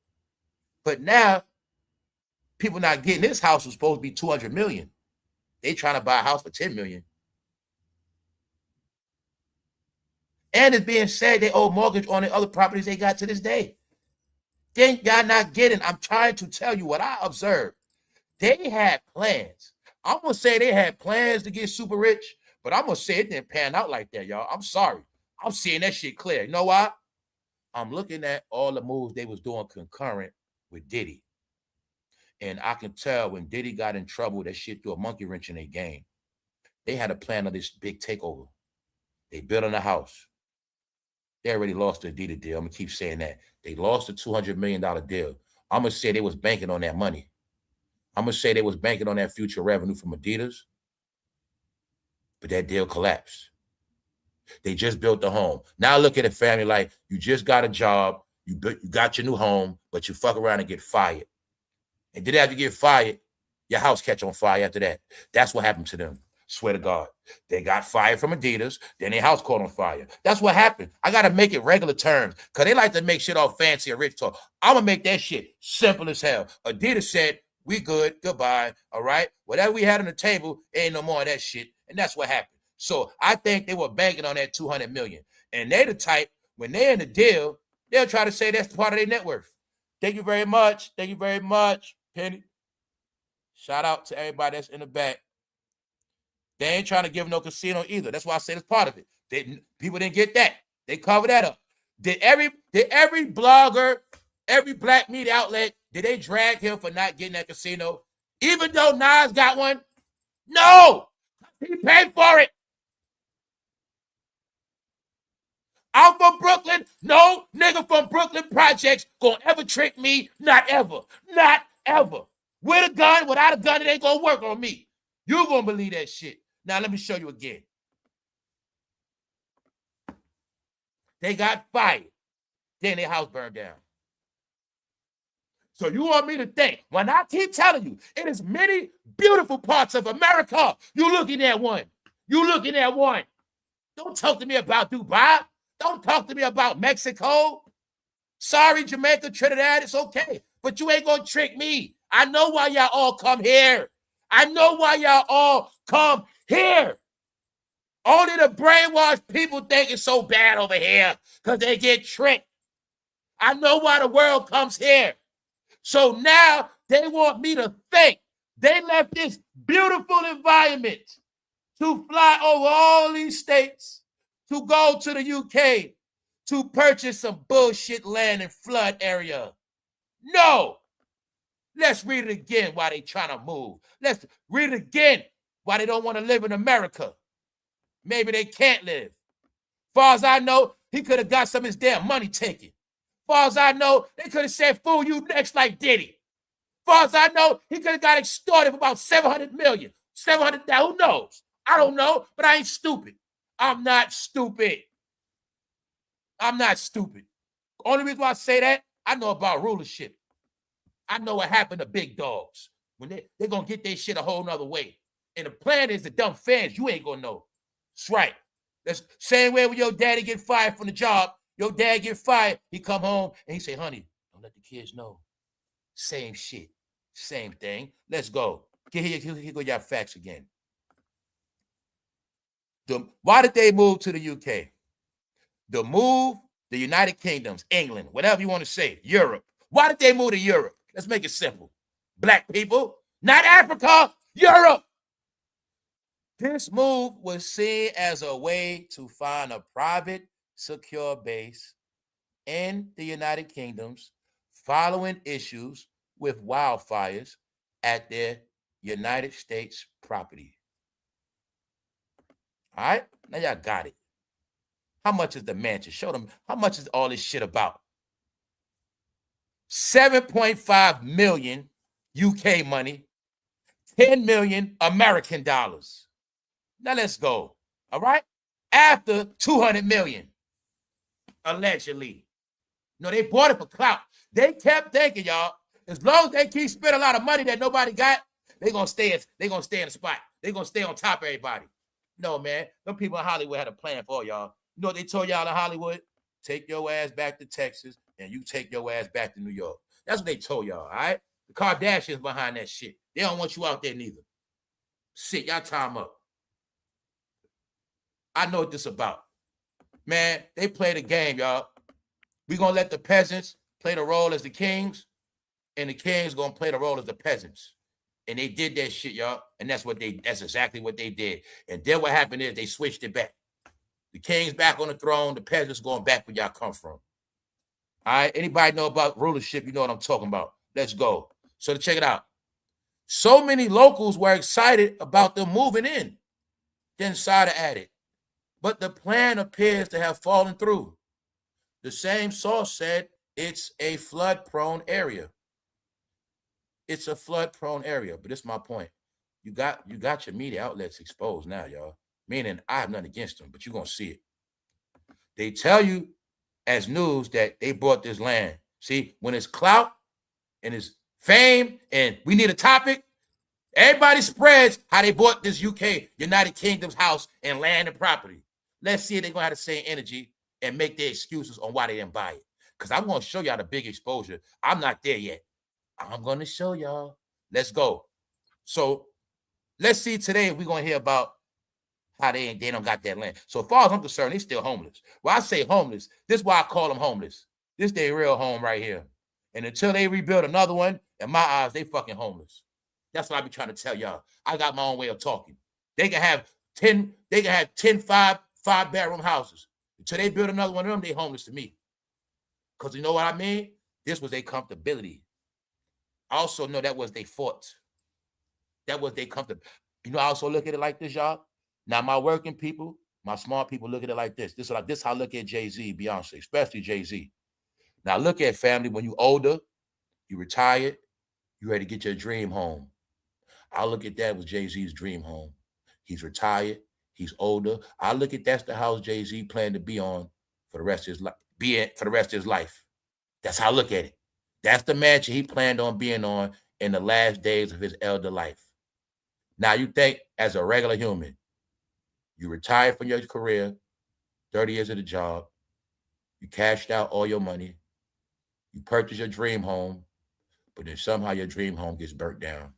But now people not getting this house was supposed to be 200 million. They trying to buy a house for 10 million. And it's being said they owe mortgage on the other properties they got to this day. Then y'all not getting. I'm trying to tell you what I observed. They had plans. I'm gonna say they had plans to get super rich, but I'm gonna say it didn't pan out like that, y'all. I'm sorry. I'm seeing that shit clear. You know why? I'm looking at all the moves they was doing concurrent with Diddy. And I can tell when Diddy got in trouble, that shit threw a monkey wrench in their game. They had a plan of this big takeover. They built on a house. They already lost the Adidas deal. I'm going to keep saying that. They lost the $200 million deal. I'm going to say they was banking on that money. I'm going to say they was banking on that future revenue from Adidas. But that deal collapsed. They just built the home. Now look at a family like you just got a job, you got your new home, but you fuck around and get fired. And then after you get fired, your house catch on fire after that. That's what happened to them. Swear to God. They got fired from Adidas, then their house caught on fire. That's what happened. I got to make it regular terms because they like to make shit all fancy and rich talk. I'm going to make that shit simple as hell. Adidas said, we good, goodbye, all right? Whatever we had on the table, ain't no more of that shit. And that's what happened. So I think they were banking on that 200 million. And they the type, when they're in the deal, they'll try to say that's part of their net worth. Thank you very much. Thank you very much, Penny. Shout out to everybody that's in the back. They ain't trying to give no casino either. That's why I say it's part of it. People didn't get that. They covered that up. Did every blogger, every black media outlet, did they drag him for not getting that casino? Even though Nas got one? No! He paid for it. I'm from Brooklyn. No nigga from Brooklyn Projects gonna ever trick me. Not ever. Not ever. With a gun, without a gun, it ain't gonna work on me. You gonna believe that shit. Now let me show you again. They got fired. Then their house burned down. So you want me to think, when I keep telling you, it is many beautiful parts of America. You looking at one. You looking at one. Don't talk to me about Dubai. Don't talk to me about Mexico. Sorry, Jamaica, Trinidad, it's okay. But you ain't gonna trick me. I know why y'all all come here. I know why y'all all come here. Only the brainwashed people think it's so bad over here because they get tricked. I know why the world comes here. So now they want me to think they left this beautiful environment to fly over all these states, to go to the UK, to purchase some bullshit land in flood area. No. Let's read it again why they trying to move. Let's read it again why they don't want to live in America. Maybe they can't live. Far as I know, he could have got some of his damn money taken. Far as I know, they could have said, fool you next like Diddy. Far as I know, he could have got extorted for about 700 million. 700,000, who knows? I don't know, but I ain't stupid. I'm not stupid. I'm not stupid. Only reason why I say that, I know about rulership. I know what happened to big dogs. When they're going to get their shit a whole nother way. And the plan is to dumb fans, you ain't going to know. That's right. That's same way when your daddy get fired from the job. Your dad get fired. He come home and he say, honey, don't let the kids know. Same shit. Same thing. Let's go. Here go your facts again. Why did they move to the UK? The move, the United Kingdoms, England, whatever you want to say, Europe. Why did they move to Europe? Let's make it simple. Black people, not Africa, Europe. This move was seen as a way to find a private, secure base in the United Kingdoms following issues with wildfires at their United States property. All right? Now y'all got it. How much is the mansion? Show them how much is all this shit about. 7.5 million UK money, 10 million American dollars. Now let's go. All right? After 200 million, allegedly. No, they bought it for clout. They kept thinking, y'all, as long as they keep spending a lot of money that nobody got, they're gonna stay in the spot. They're gonna stay on top of everybody. No, man. Them people in Hollywood had a plan for y'all. You know what they told y'all in Hollywood? Take your ass back to Texas and you take your ass back to New York. That's what they told y'all, all right? The Kardashians behind that shit. They don't want you out there neither. Shit, y'all time up. I know what this about. Man, they play the game, y'all. We're going to let the peasants play the role as the kings, and the kings going to play the role as the peasants. And they did that shit, y'all. And that's exactly what they did. And then what happened is they switched it back. The king's back on the throne, the peasants going back where y'all come from. All right, anybody know about rulership? You know what I'm talking about. Let's go. So to check it out. So many locals were excited about them moving in. Then Sada added, but the plan appears to have fallen through. The same source said it's a flood-prone area. It's a flood-prone area, but it's my point. You got your media outlets exposed now, y'all. Meaning I have nothing against them, but you're going to see it. They tell you as news that they bought this land. See, when it's clout and it's fame and we need a topic, everybody spreads how they bought this UK, United Kingdom's house and land and property. Let's see if they're going to have the same energy and make their excuses on why they didn't buy it. Because I'm going to show y'all the big exposure. I'm not there yet. I'm going to show y'all. Let's go. So let's see today if we're going to hear about how they don't got that land. So as far as I'm concerned, they still homeless. Well, I say homeless. This is why I call them homeless. This their real home right here. And until they rebuild another one, in my eyes, they fucking homeless. That's what I be trying to tell y'all. I got my own way of talking. They can have 10 five-bedroom houses. Until they build another one of them, they homeless to me. Because you know what I mean? This was their comfortability. I also know that was their fault. That was their comfort. You know, I also look at it like this, y'all. Now, my working people, my smart people look at it like this. This is how I look at Jay-Z, Beyonce, especially Jay-Z. Now, look at family when you older, you retired, you ready to get your dream home. I look at that with Jay-Z's dream home. He's retired, he's older. I look at that's the house Jay-Z planned to be on for the rest of his life. For the rest of his life. That's how I look at it. That's the mansion he planned on being on in the last days of his elder life. Now, you think as a regular human, you retired from your career, 30 years of the job, you cashed out all your money, you purchased your dream home, but then somehow your dream home gets burnt down.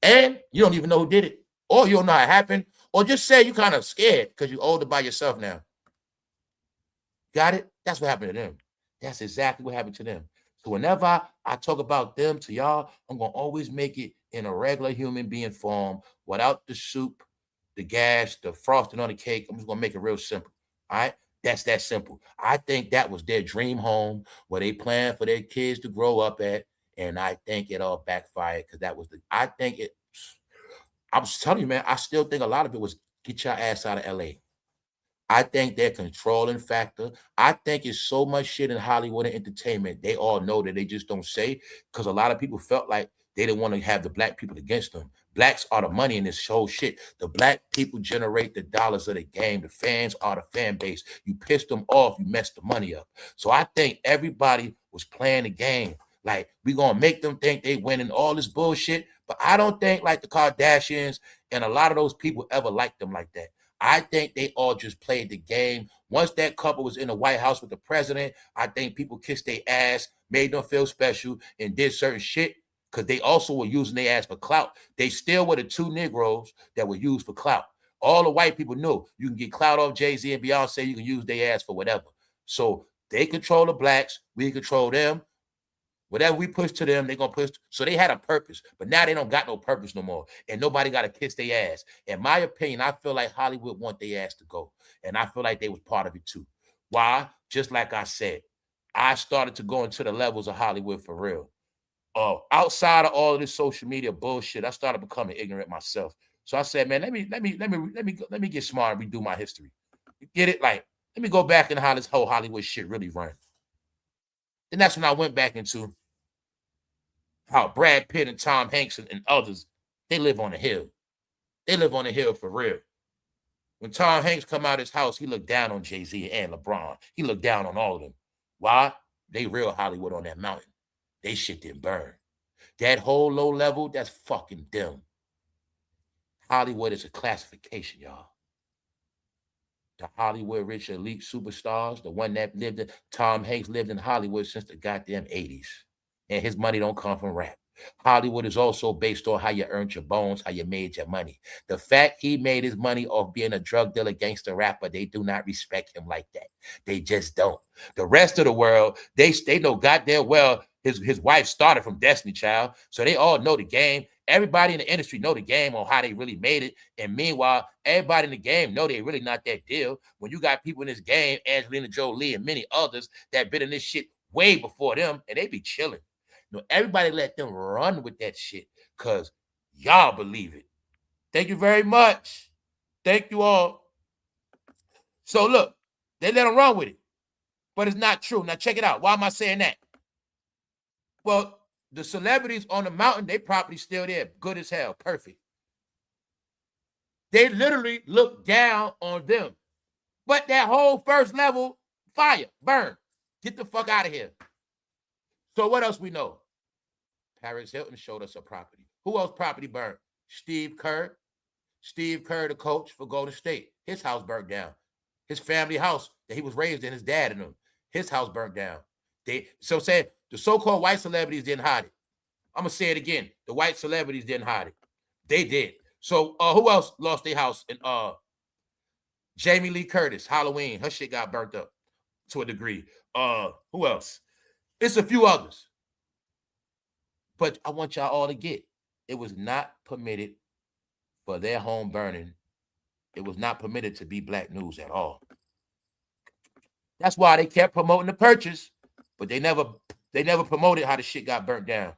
And you don't even know who did it, or you don't know how it happened, or just say you're kind of scared because you're older by yourself now. Got it? That's what happened to them. That's exactly what happened to them. So whenever I talk about them to y'all, I'm going to always make it in a regular human being form without the soup, the gas, the frosting on the cake. I'm just going to make it real simple. All right? That's that simple. I think that was their dream home where they planned for their kids to grow up at. And I think it all backfired because I was telling you, man, I still think a lot of it was get your ass out of LA. I think they're controlling factor. I think it's so much shit in Hollywood and entertainment. They all know that they just don't say because a lot of people felt like they didn't want to have the black people against them. Blacks are the money in this whole shit. The black people generate the dollars of the game. The fans are the fan base. You piss them off, you mess the money up. So I think everybody was playing the game. Like, we going to make them think they winning all this bullshit. But I don't think like the Kardashians and a lot of those people ever liked them like that. I think they all just played the game. Once that couple was in the White House with the president, I think people kissed their ass, made them feel special, and did certain shit because they also were using their ass for clout. They still were the two Negroes that were used for clout. All the white people knew you can get clout off Jay-Z and Beyonce, you can use their ass for whatever. So they control the blacks, we control them. Whatever we push to them, they're going to push. So they had a purpose, but now they don't got no purpose no more. And nobody got to kiss their ass. In my opinion, I feel like Hollywood want their ass to go. And I feel like they was part of it too. Why? Just like I said, I started to go into the levels of Hollywood for real. Outside of all of this social media bullshit, I started becoming ignorant myself. So I said, man, let me get smart and redo my history. Get it? Like, let me go back and how this whole Hollywood shit really run. And that's when I went back into how Brad Pitt and Tom Hanks and others, they live on a hill. They live on a hill for real. When Tom Hanks come out of his house, he looked down on Jay-Z and LeBron. He looked down on all of them. Why? They real Hollywood on that mountain. They shit didn't burn. That whole low level, that's fucking dim. Hollywood is a classification, y'all. The Hollywood rich elite superstars, the one that lived in, Tom Hanks lived in Hollywood since the goddamn 80s. And his money don't come from rap. Hollywood is also based on how you earned your bones, how you made your money. The fact he made his money off being a drug dealer, gangster rapper, they do not respect him like that. They just don't. The rest of the world, they know goddamn well his wife started from Destiny Child, so they all know the game. Everybody in the industry know the game on how they really made it. And meanwhile, everybody in the game know they really not that deal. When you got people in this game, Angelina Jolie and many others that been in this shit way before them, and they be chilling. No, everybody let them run with that shit because y'all believe it. Thank you very much. Thank you all. So look, they let them run with it, but it's not true. Now check it out. Why am I saying that? Well, the celebrities on the mountain, they property still there, good as hell, perfect. They literally look down on them. But that whole first level, fire, burn. Get the fuck out of here. So what else we know? Paris Hilton showed us a property. Who else property burned? Steve Kerr. Steve Kerr, the coach for Golden State. His house burnt down. His family house that he was raised in, his dad and them. His house burnt down. So saying the so-called white celebrities didn't hide it. I'm going to say it again. The white celebrities didn't hide it. They did. So who else lost their house? And Jamie Lee Curtis, Halloween. Her shit got burnt up to a degree. Who else? It's a few others. But I want y'all all to get, it was not permitted for their home burning. It was not permitted to be black news at all. That's why they kept promoting the purchase, but they never promoted how the shit got burnt down.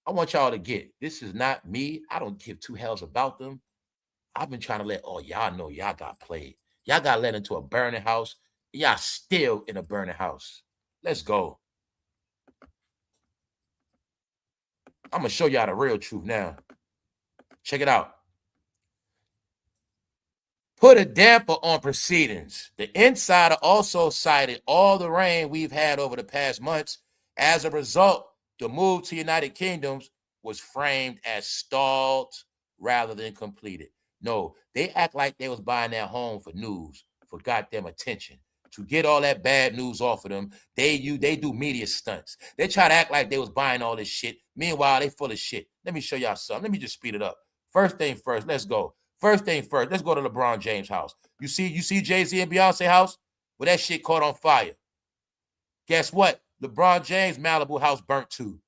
I want y'all to get, this is not me. I don't give two hells about them. I've been trying to let all y'all know y'all got played. Y'all got led into a burning house. Y'all still in a burning house. Let's go. I'm going to show y'all the real truth now. Check it out. Put a damper on proceedings. The Insider also cited all the rain we've had over the past months. As a result, the move to United Kingdoms was framed as stalled rather than completed. No, they act like they was buying their home for news, for goddamn attention. To get all that bad news off of them, they do media stunts. They try to act like they was buying all this shit. Meanwhile, they full of shit. Let me show y'all something. Let me just speed it up. First thing first, let's go. First thing first, let's go to LeBron James' house. You see Jay-Z and Beyonce house? Well, that shit caught on fire. Guess what? LeBron James' Malibu house burnt too,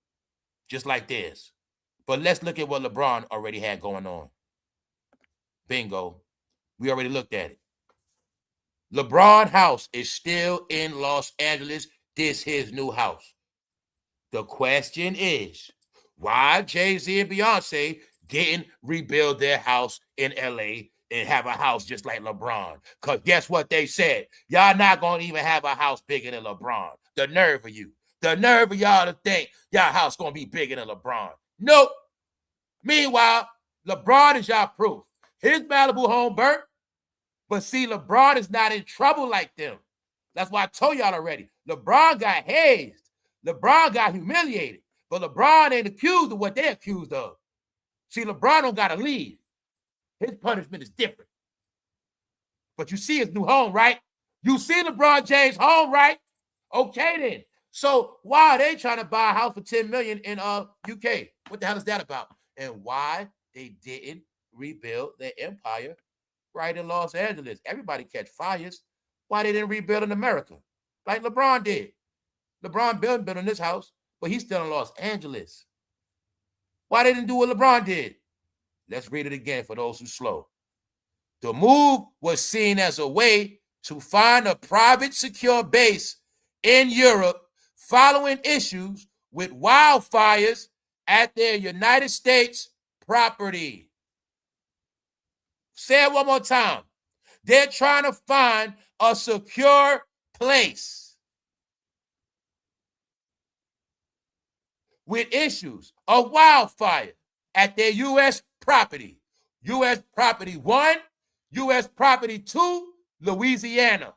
just like theirs. But let's look at what LeBron already had going on. Bingo. We already looked at it. LeBron house is still in Los Angeles. This his new house. The question is, why Jay-Z and Beyonce didn't rebuild their house in LA and have a house just like LeBron? Because guess what they said? Y'all not going to even have a house bigger than LeBron. The nerve of you. The nerve of y'all to think y'all house going to be bigger than LeBron. Nope. Meanwhile, LeBron is y'all proof. His Malibu home burnt. But see, LeBron is not in trouble like them. That's why I told y'all already. LeBron got hazed. LeBron got humiliated. But LeBron ain't accused of what they're accused of. See, LeBron don't got to leave. His punishment is different. But you see his new home, right? You see LeBron James' home, right? Okay, then. So why are they trying to buy a house for $10 million in UK? What the hell is that about? And why they didn't rebuild their empire right in Los Angeles? Everybody catch fires. Why they didn't rebuild in America like LeBron did? LeBron built in this house, but he's still in Los Angeles. Why they didn't do what LeBron did? Let's read it again for those who slow. The move was seen as a way to find a private, secure base in Europe following issues with wildfires at their United States property. Say it one more time. They're trying to find a secure place. with issues of wildfire at their U.S. property. U.S. property 1, U.S. property 2, Louisiana.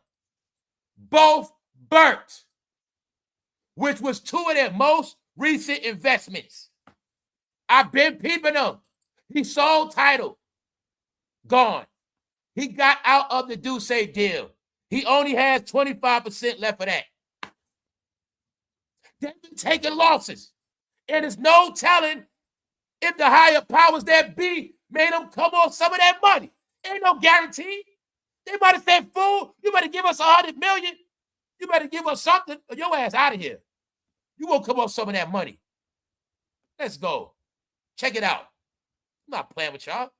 Both burnt, which was 2 of their most recent investments. I've been peeping them. He sold title. Gone. He got out of the Duce deal. He only has 25% left of that. They've been taking losses. And there's no telling if the higher powers that be made them come on some of that money. Ain't no guarantee. They might have said, fool, you better give us $100 million. You better give us something or your ass out of here. You won't come on some of that money. Let's go. Check it out. I'm not playing with y'all.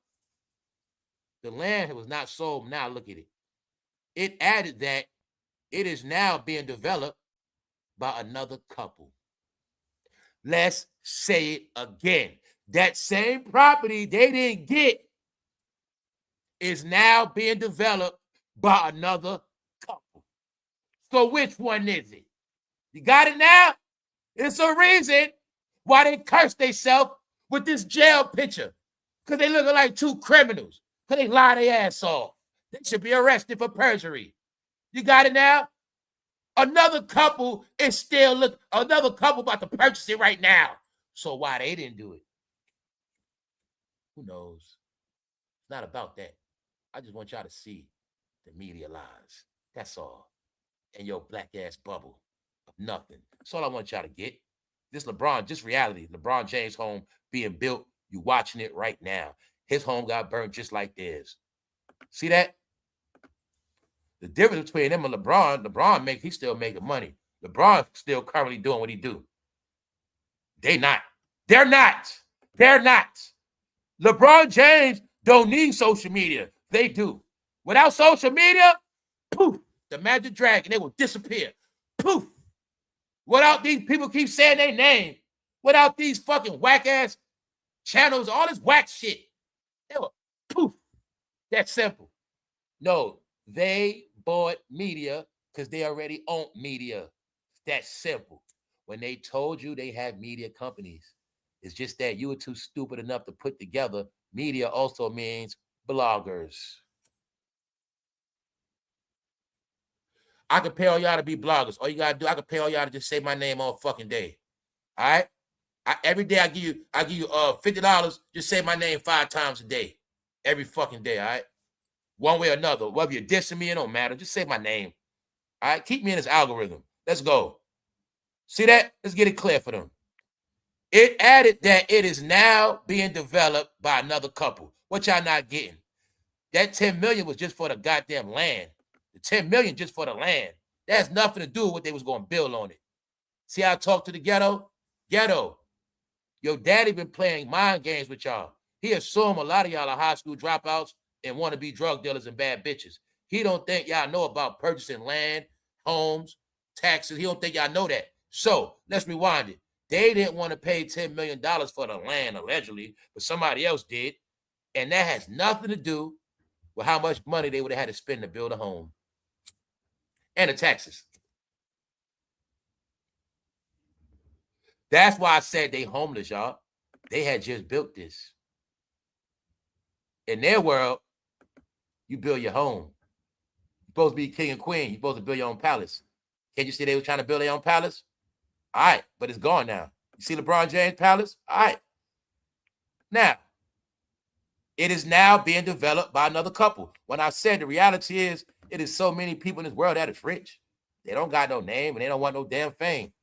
The land was not sold. Now look at it. It added that it is now being developed by another couple. Let's say it again. That same property they didn't get is now being developed by another couple. So which one is it? You got it now? It's a reason why they cursed themselves with this jail picture. Because they look like 2 criminals. Because they lie their ass off. They should be arrested for perjury. You got it now? Another couple is still another couple about to purchase it right now. So why they didn't do it? Who knows? It's not about that. I just want y'all to see the media lies. That's all. And your black ass bubble of nothing. That's all I want y'all to get. This LeBron, just reality. LeBron James' home being built. You watching it right now. His home got burned just like theirs. See that? The difference between him and LeBron, he's still making money. LeBron still currently doing what he do. They're not. LeBron James don't need social media. They do. Without social media, poof, the Magic Dragon, they will disappear. Poof. Without these people keep saying their name, without these fucking whack-ass channels, all this whack shit, they will poof. That's simple. No, they bought media because they already own media. That's simple. When they told you they have media companies, it's just that you were too stupid enough to put together. Media also means bloggers. I can pay all y'all to be bloggers. All you gotta do, I can pay all y'all to just say my name all fucking day. All right? Every day I give you $50. Just say my name 5 times a day. Every fucking day, all right? One way or another. Whether you're dissing me, it don't matter. Just say my name. All right? Keep me in this algorithm. Let's go. See that? Let's get it clear for them. It added that it is now being developed by another couple. What y'all not getting? That $10 million was just for the goddamn land. The $10 million just for the land. That has nothing to do with what they was going to build on it. See how I talk to the ghetto? Ghetto. Your daddy been playing mind games with y'all. He assumed a lot of y'all are high school dropouts and want to be drug dealers and bad bitches. He don't think y'all know about purchasing land, homes, taxes. He don't think y'all know that. So let's rewind it. They didn't want to pay $10 million for the land, allegedly, but somebody else did. And that has nothing to do with how much money they would have had to spend to build a home. And the taxes. That's why I said they homeless, y'all. They had just built this. In their world, you build your home. You're supposed to be king and queen. You're supposed to build your own palace. Can't you see they were trying to build their own palace? All right, but it's gone now. You see LeBron James' palace? All right. Now, it is now being developed by another couple. When I said the reality is, it is so many people in this world that is rich. They don't got no name and they don't want no damn fame.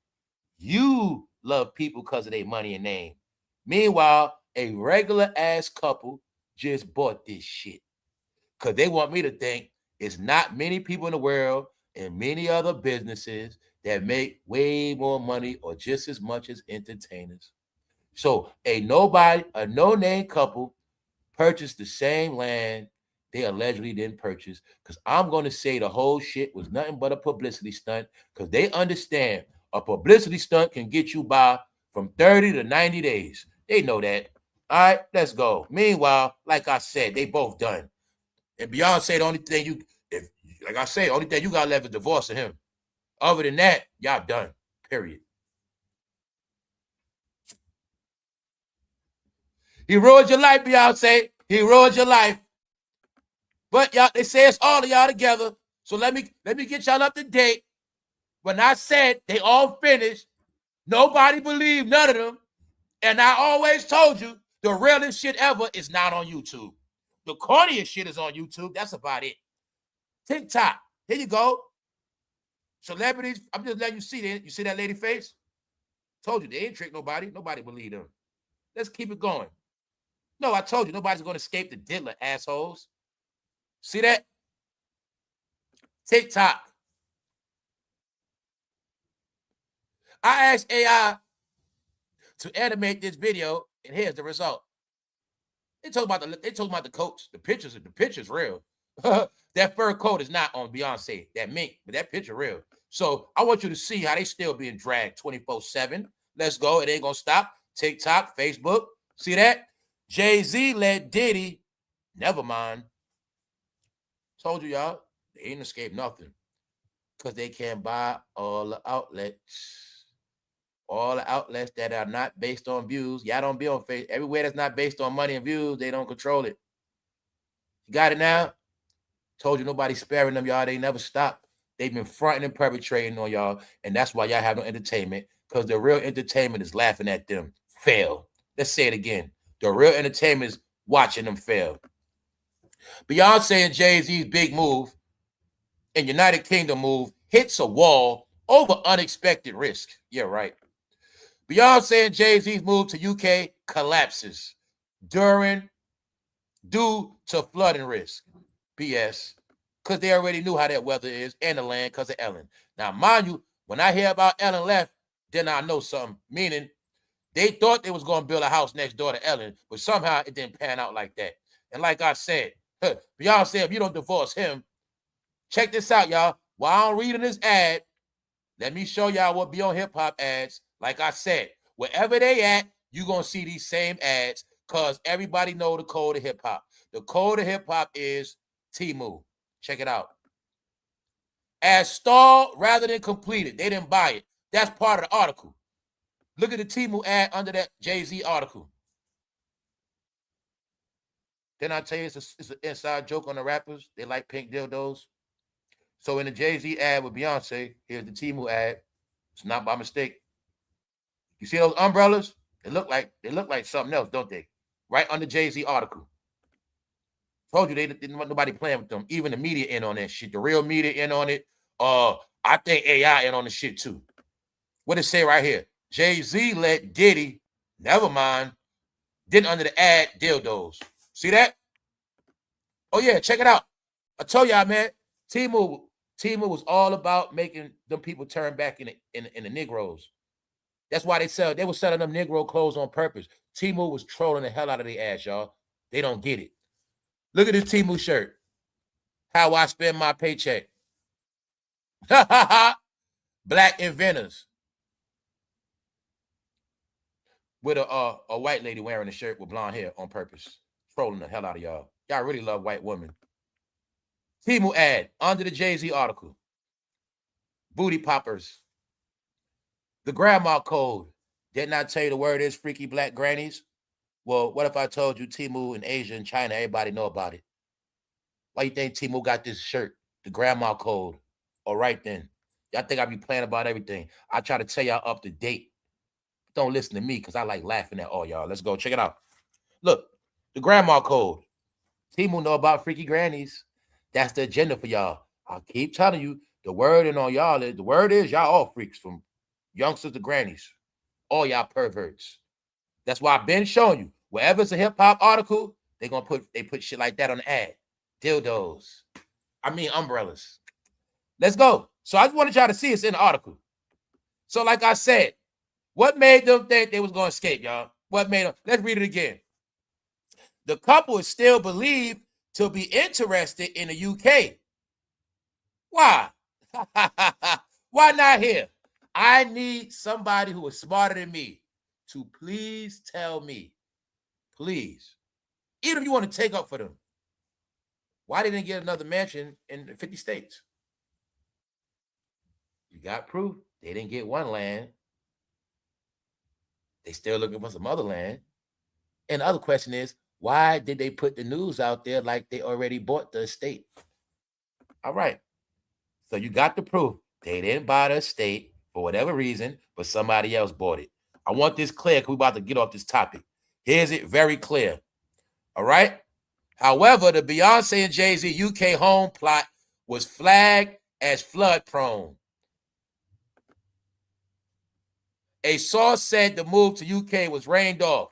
You love people because of their money and name. Meanwhile, a regular ass couple just bought this shit because they want me to think it's not many people in the world and many other businesses that make way more money or just as much as entertainers. So a no-name couple purchased the same land they allegedly didn't purchase, because I'm going to say the whole shit was nothing but a publicity stunt, because they understand a publicity stunt can get you by from 30 to 90 days. They know that. All right, let's go. Meanwhile, like I said, they both done. And Beyonce, the only thing you got left is divorcing him. Other than that, y'all done. Period. He ruined your life, Beyonce. He ruined your life. But y'all, they say it's all of y'all together. So let me get y'all up to date. When I said they all finished, nobody believed none of them. And I always told you the realest shit ever is not on YouTube. The corniest shit is on YouTube. That's about it. TikTok. Here you go. Celebrities. I'm just letting you see that. You see that lady face? Told you they ain't trick nobody. Nobody believed them. Let's keep it going. No, I told you nobody's going to escape the diddler, assholes. See that? TikTok. I asked AI to animate this video, and here's the result. They talk about the coats. The picture's real. That fur coat is not on Beyonce, that mink, but that picture real. So I want you to see how they still being dragged 24/7. Let's go. It ain't gonna stop. TikTok, Facebook. See that? Jay-Z let Diddy. Never mind. Told you, y'all. They ain't escaped nothing. Because they can't buy all the outlets. All the outlets that are not based on views. Y'all don't be on Facebook. Everywhere that's not based on money and views, they don't control it. You got it now? Told you nobody's sparing them, y'all. They never stop. They've been fronting and perpetrating on y'all, and that's why y'all have no entertainment, because the real entertainment is laughing at them fail. Let's say it again. The real entertainment is watching them fail. Beyonce and Jay-Z's big move and United Kingdom move hits a wall over unexpected risk. Yeah, right. Beyonce and Jay-Z's move to UK collapses due to flooding risk. BS. Because they already knew how that weather is and the land because of Ellen. Now, mind you, when I hear about Ellen left, then I know something. Meaning, they thought they was going to build a house next door to Ellen, but somehow it didn't pan out like that. And like I said, Beyonce, if you don't divorce him, check this out, y'all. While I'm reading this ad, let me show y'all what Be On Hip Hop ads. Like I said, wherever they at, you're going to see these same ads because everybody know the code of hip hop. The code of hip hop is Temu. Check it out. As stalled rather than completed. They didn't buy it. That's part of the article. Look at the Temu ad under that Jay-Z article. Then I tell you it's an inside joke on the rappers. They like pink dildos. So in the Jay-Z ad with Beyonce, here's the Temu ad. It's not by mistake. You see those umbrellas? They look like something else, don't they? Right under Jay-Z article. Told you they didn't want nobody playing with them. Even the media in on that shit. The real media in on it. I think AI in on the shit too. What it say right here? Jay-Z let Diddy, never mind, then under the ad, dildos. See that? Oh yeah, check it out. I told y'all, man, Temu was all about making them people turn back in the Negroes. That's why they were selling them Negro clothes on purpose. Temu was trolling the hell out of their ass, y'all. They don't get it. Look at this Temu shirt. How I spend my paycheck. Black inventors. With a white lady wearing a shirt with blonde hair on purpose. Trolling the hell out of y'all. Y'all really love white women. Temu ad under the Jay-Z article. Booty poppers. The grandma code. Didn't I tell you the word is freaky black grannies? Well, what if I told you Temu in Asia and China, everybody know about it? Why you think Temu got this shirt? The grandma code. All right then. Y'all think I be playing about everything. I try to tell y'all up to date. Don't listen to me because I like laughing at all y'all. Let's go. Check it out. Look, the grandma code. Temu know about freaky grannies. That's the agenda for y'all. I keep telling you, the word and on y'all, the word is y'all all freaks from youngsters to grannies. All y'all perverts. That's why I've been showing you. Wherever it's a hip-hop article, they put shit like that on the ad. Dildos. I mean umbrellas. Let's go. So I just wanted y'all to see it's in the article. So like I said, what made them think they was going to escape, y'all? What made them? Let's read it again. The couple is still believed to be interested in the UK. Why? Why not here? I need somebody who is smarter than me to please tell me, please, even if you want to take up for them, why they didn't get another mansion in 50 states? You got proof. They didn't get one land. They still looking for some other land. And the other question is, why did they put the news out there like they already bought the estate? All right. So you got the proof. They didn't buy the estate for whatever reason, but somebody else bought it. I want this clear because we're about to get off this topic. Here's it very clear. All right. However, the Beyonce and Jay-Z UK home plot was flagged as flood prone. A source said the move to UK was rained off.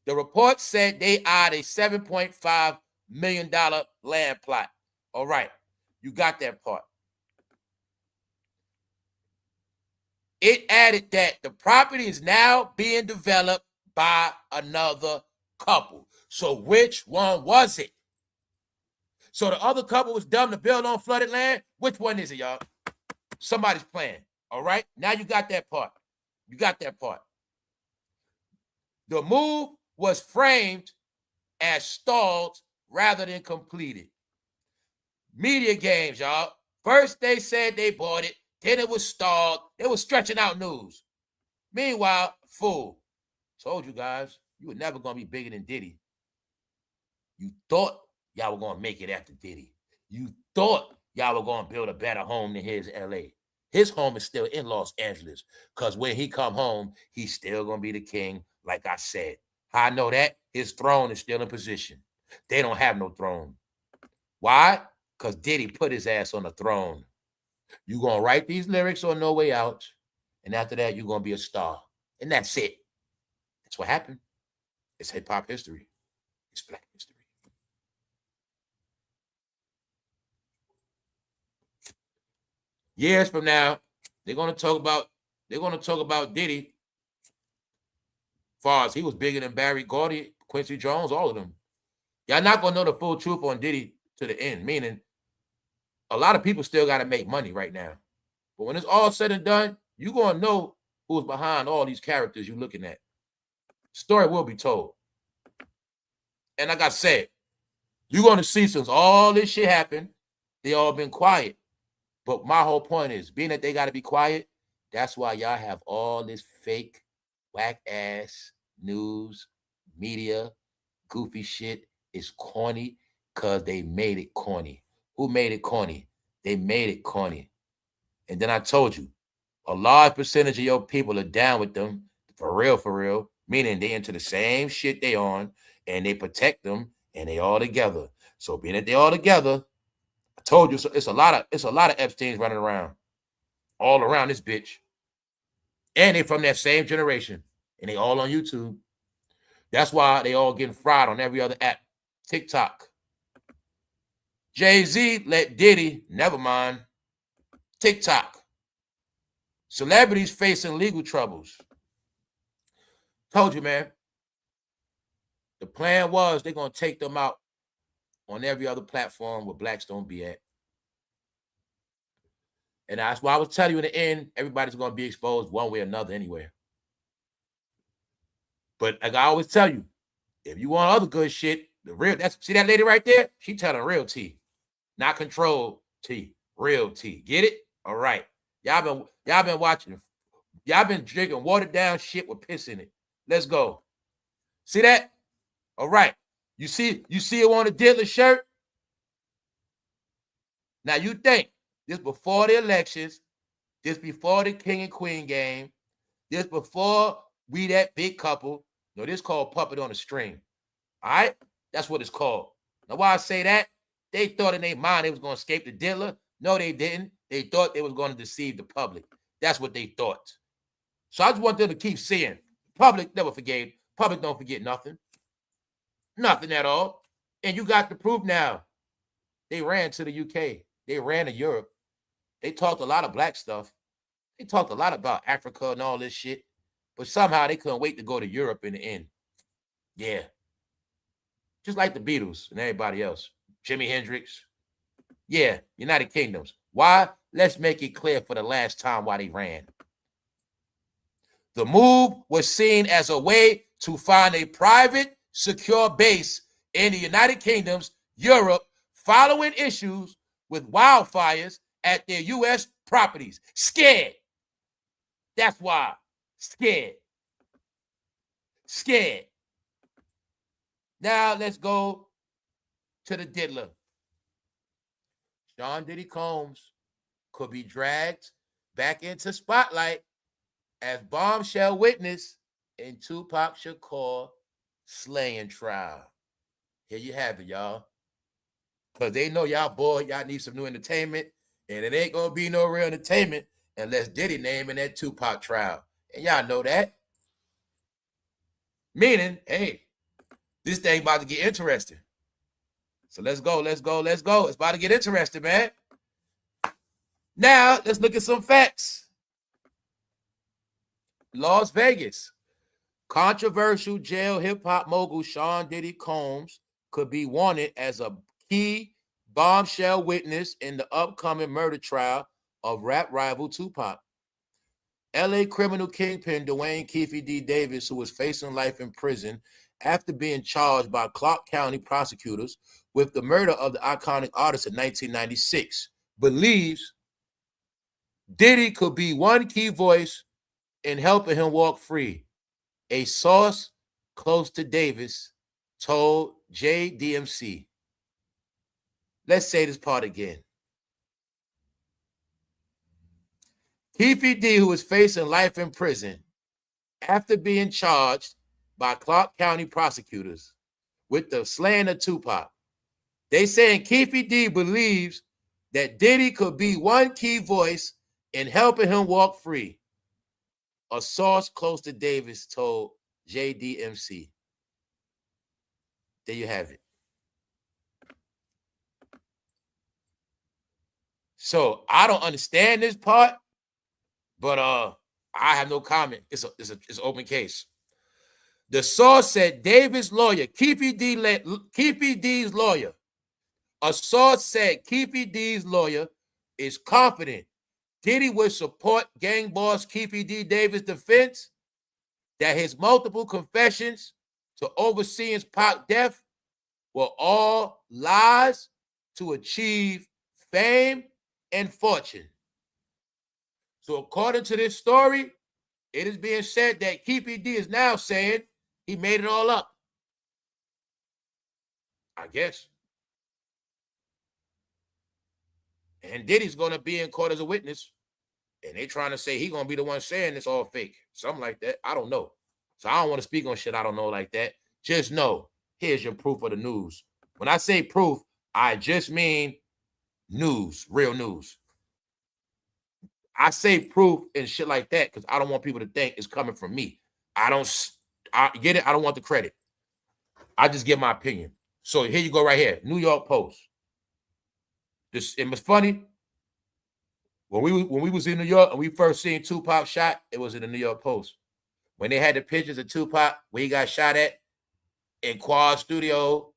The report said they eyed a $7.5 million land plot. All right. You got that part. It added that the property is now being developed by another couple. So which one was it? So the other couple was dumb to build on flooded land? Which one is it, y'all? Somebody's playing. All right? Now you got that part. You got that part. The move was framed as stalled rather than completed. Media games, y'all. First they said they bought it, then it was stalled. They were stretching out news. Meanwhile, fool. Told you guys, you were never going to be bigger than Diddy. You thought y'all were going to make it after Diddy. You thought y'all were going to build a better home than his LA. His home is still in Los Angeles because when he come home, he's still going to be the king, like I said. How I know that? His throne is still in position. They don't have no throne. Why? Because Diddy put his ass on the throne. You're going to write these lyrics on No Way Out, and after that, you're going to be a star. And that's it. That's what happened. It's hip-hop history. It's black history. Years from now, they're going to talk about Diddy. Far as he was bigger than Barry Gordy, Quincy Jones, all of them. Y'all not going to know the full truth on Diddy to the end, meaning a lot of people still got to make money right now. But when it's all said and done, you're going to know who's behind all these characters you're looking at. Story will be told. And like I said, you're going to see since all this shit happened, they all been quiet. But my whole point is, being that they got to be quiet, that's why y'all have all this fake, whack-ass news, media, goofy shit. It's corny because they made it corny. Who made it corny? They made it corny. And then I told you, a large percentage of your people are down with them, for real, meaning they into the same shit they on, and they protect them, and they all together. So being that they all together, I told you, so it's a lot of Epsteins running around, all around this bitch. And they from that same generation, and they all on YouTube. That's why they all getting fried on every other app. TikTok. Jay-Z let Diddy, never mind. TikTok. Celebrities facing legal troubles. Told you, man. The plan was they're going to take them out on every other platform where blacks don't be at. And that's why I was telling you in the end, everybody's going to be exposed one way or another anyway. But like I always tell you, if you want other good shit, see that lady right there? She telling real tea. Not controlled tea. Real tea. Get it? All right. Y'all been watching. Y'all been drinking watered down shit with piss in it. Let's go. See that? All right. You see it on the Diddler shirt? Now you think this before the elections, this before the king and queen game, this before we that big couple. No, this called puppet on a string. All right? That's what it's called. Now why I say that? They thought in their mind they was going to escape the Diddler. No, they didn't. They thought they was going to deceive the public. That's what they thought. So I just want them to keep seeing. Public never forgave. Public don't forget nothing. Nothing at all. And you got the proof now. They ran to the UK. They ran to Europe. They talked a lot of black stuff. They talked a lot about Africa and all this shit. But somehow they couldn't wait to go to Europe in the end. Yeah. Just like the Beatles and everybody else. Jimi Hendrix. Yeah, United Kingdoms. Why? Let's make it clear for the last time why they ran. The move was seen as a way to find a private, secure base in the United Kingdom's Europe following issues with wildfires at their U.S. properties. Scared. That's why. Scared. Scared. Now let's go to the diddler. Sean Diddy Combs could be dragged back into spotlight as bombshell witness in Tupac Shakur slaying trial. Here you have it, y'all. Because they know y'all bored, y'all need some new entertainment, and it ain't gonna be no real entertainment unless Diddy name in that Tupac trial. And y'all know that. Meaning, hey, this thing about to get interesting. So let's go, let's go, let's go. It's about to get interesting, man. Now, let's look at some facts. Las Vegas. Controversial jail hip-hop mogul Sean Diddy Combs could be wanted as a key bombshell witness in the upcoming murder trial of rap rival Tupac. LA criminal kingpin Dwayne Keefe D. Davis, who was facing life in prison after being charged by Clark County prosecutors with the murder of the iconic artist in 1996, believes Diddy could be one key voice in helping him walk free. A source close to Davis told JDMC. Let's say this part again. Keefe D., who is facing life in prison after being charged by Clark County prosecutors with the slaying of Tupac. They saying Keefe D. believes that Diddy could be one key voice in helping him walk free. A source close to Davis told JDMC. There you have it. So I don't understand this part, but I have no comment. It's an open case. The source said Davis' lawyer, Keefe D's lawyer. A source said Keefe D's lawyer is confident Diddy would support gang boss Keefe D. Davis' defense that his multiple confessions to overseeing Pac's death were all lies to achieve fame and fortune. So according to this story, it is being said that Keefe D is now saying he made it all up. I guess. And Diddy's going to be in court as a witness. And they trying to say he going to be the one saying it's all fake. Something like that. I don't know. So I don't want to speak on shit I don't know like that. Just know, here's your proof of the news. When I say proof, I just mean news, real news. I say proof and shit like that because I don't want people to think it's coming from me. I get it. I don't want the credit. I just give my opinion. So here you go right here. New York Post. It was funny. When we was in New York and we first seen Tupac shot, it was in the New York Post. When they had the pictures of Tupac where he got shot at in Quad Studio,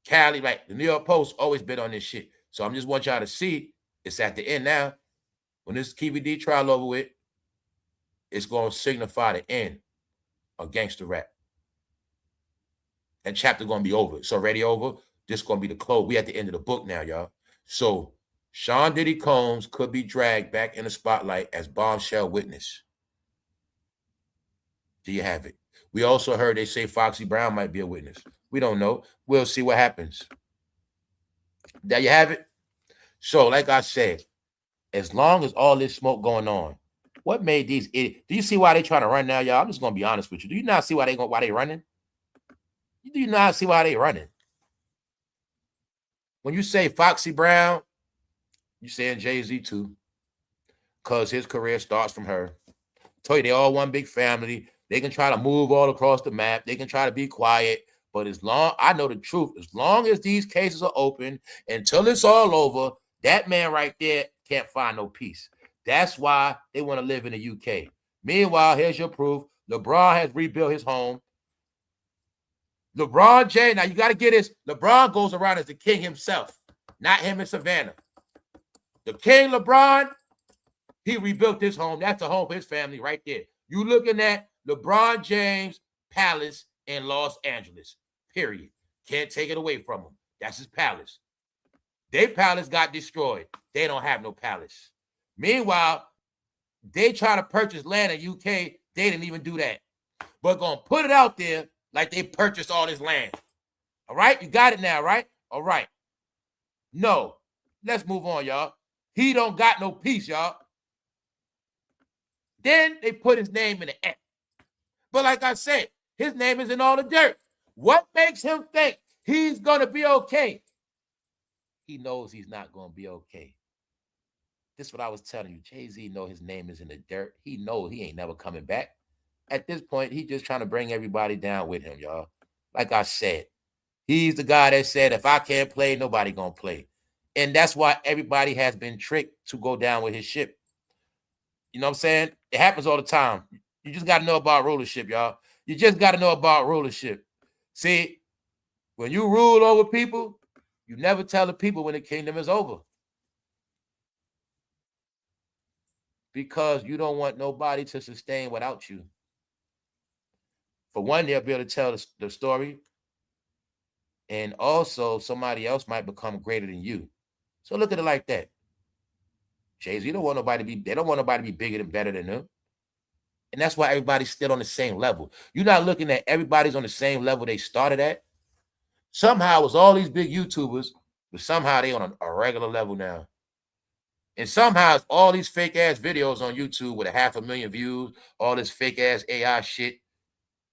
Cali, like the New York Post always been on this shit. So I'm just want y'all to see it's at the end now. When this Keefe D trial over with, it's going to signify the end of gangster rap. That chapter going to be over. It's already over. This is going to be the close. We at the end of the book now, y'all. So Sean Diddy Combs could be dragged back in the spotlight as bombshell witness. Do you have it? We also heard they say Foxy Brown might be a witness. We don't know. We'll see what happens. There you have it. So, like I said, as long as all this smoke going on, what made these idiots? Do you see why they trying to run now, y'all? I'm just gonna be honest with you. Do you not see why they running? Do you not see why they running? When you say Foxy Brown, you saying Jay-Z too, because his career starts from her. I told you they all one big family. They can try to move all across the map. They can try to be quiet. But as long, I know the truth, as long as these cases are open, until it's all over, that man right there can't find no peace. That's why they want to live in the UK. Meanwhile, here's your proof. LeBron has rebuilt his home. LeBron James, now you got to get this. LeBron goes around as the king himself, not him and Savannah. The king LeBron, he rebuilt his home. That's a home for his family right there. You looking at LeBron James' palace in Los Angeles, period. Can't take it away from him. That's his palace. Their palace got destroyed. They don't have no palace. Meanwhile, they try to purchase land in UK. They didn't even do that. But going to put it out there like they purchased all this land. All right, you got it now, right? All right. No, let's move on, y'all. He don't got no peace, y'all. Then they put his name in the F. But like I said, his name is in all the dirt. What makes him think he's going to be okay? He knows he's not going to be okay. This is what I was telling you. Jay-Z know his name is in the dirt. He knows he ain't never coming back. At this point, he's just trying to bring everybody down with him, y'all. Like I said, he's the guy that said, if I can't play, nobody going to play. And that's why everybody has been tricked to go down with his ship. You know what I'm saying? It happens all the time. You just got to know about rulership, y'all. You just got to know about rulership. See, when you rule over people, you never tell the people when the kingdom is over. Because you don't want nobody to sustain without you. For one, they'll be able to tell the story. And also, somebody else might become greater than you. So look at it like that. Jayz, you don't want nobody to be, they don't want nobody to be bigger and better than them. And that's why everybody's still on the same level. You're not looking at everybody's on the same level they started at. Somehow it's all these big YouTubers, but somehow they on a regular level now. And somehow it's all these fake ass videos on YouTube with 500,000 views, all this fake ass AI shit.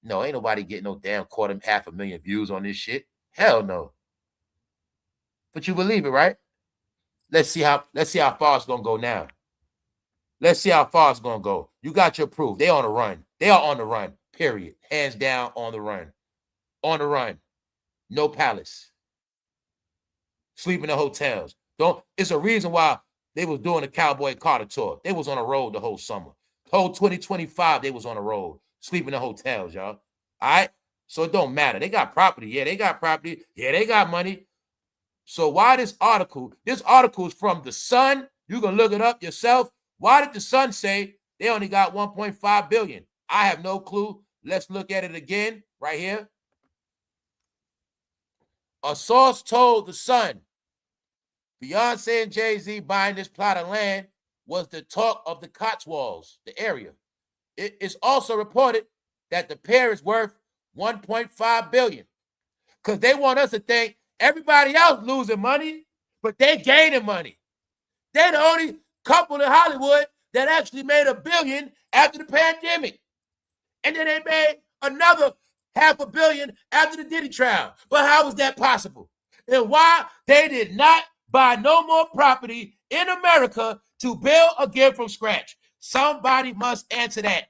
No, ain't nobody getting no damn 500,000 views on this shit. Hell no. But you believe it, right? Let's see how far it's gonna go now. Let's see how far it's gonna go. You got your proof. They on the run. They are on the run. Period. Hands down on the run. On the run. No palace. Sleeping in hotels. It's a reason why they was doing the Cowboy Carter tour. They was on the road the whole summer. Whole 2025, they was on the road. Sleeping in hotels, y'all. All right? So it don't matter. They got property. Yeah, they got property. Yeah, they got money. So why this article? This article is from The Sun. You can look it up yourself. Why did The Sun say they only got 1.5 billion? I have no clue. Let's look at it again right here. A source told The Sun, Beyonce and Jay-Z buying this plot of land was the talk of the Cotswolds, the area. It is also reported that the pair is worth 1.5 billion. Because they want us to think everybody else losing money, but they gaining money. They're the only couple in Hollywood that actually made $1 billion after the pandemic. And then they made another $500 million after the Diddy trial. But how was that possible? And why they did not buy no more property in America to build again from scratch? Somebody must answer that.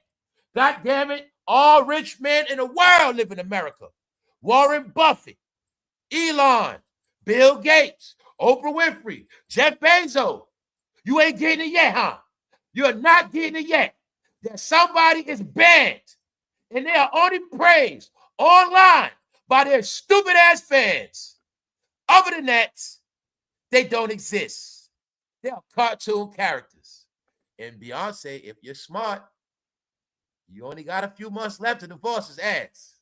God damn it, all rich men in the world live in America. Warren Buffett, Elon, Bill Gates, Oprah Winfrey, Jeff Bezos. You ain't getting it yet, huh? You're not getting it yet. That somebody is banned and they are only praised online by their stupid ass fans. Other than that, they don't exist. They are cartoon characters. And Beyonce, if you're smart, you only got a few months left to divorce his ass.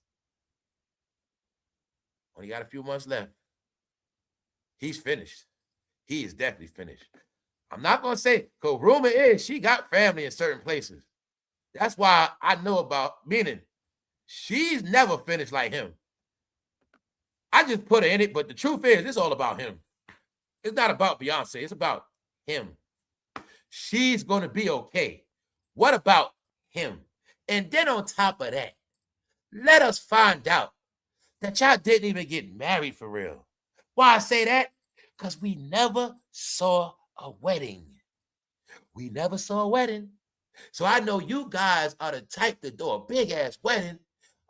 Only got a few months left. He's finished. He is definitely finished. I'm not going to say, because rumor is she got family in certain places. That's why I know about, meaning she's never finished like him. I just put her in it, but the truth is, it's all about him. It's not about Beyonce. It's about him. She's going to be okay. What about him? And then on top of that, let us find out that y'all didn't even get married for real. Why I say that? Because we never saw a wedding. We never saw a wedding. So I know you guys are the type to do a big-ass wedding.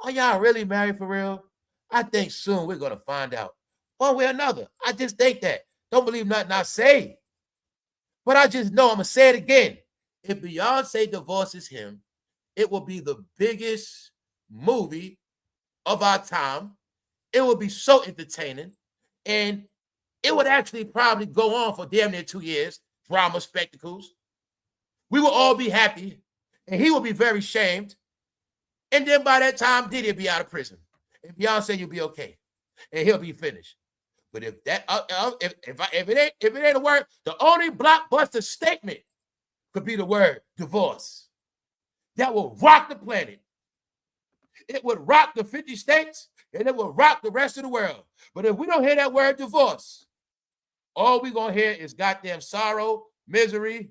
Are y'all really married for real? I think soon we're going to find out. One way or another. I just think that. Don't believe nothing I say. But I just know I'm going to say it again. If Beyonce divorces him, it will be the biggest movie of our time. It will be so entertaining. And it would actually probably go on for damn near 2 years. Drama spectacles. We will all be happy. And he will be very shamed. And then by that time, Diddy will be out of prison. And Beyonce, you'll be okay. And he'll be finished. But if that, if it ain't a word, the only blockbuster statement could be the word divorce. That will rock the planet. it would rock the 50 states and it would rock the rest of the world. But if we don't hear that word divorce, all we're going to hear is goddamn sorrow, misery,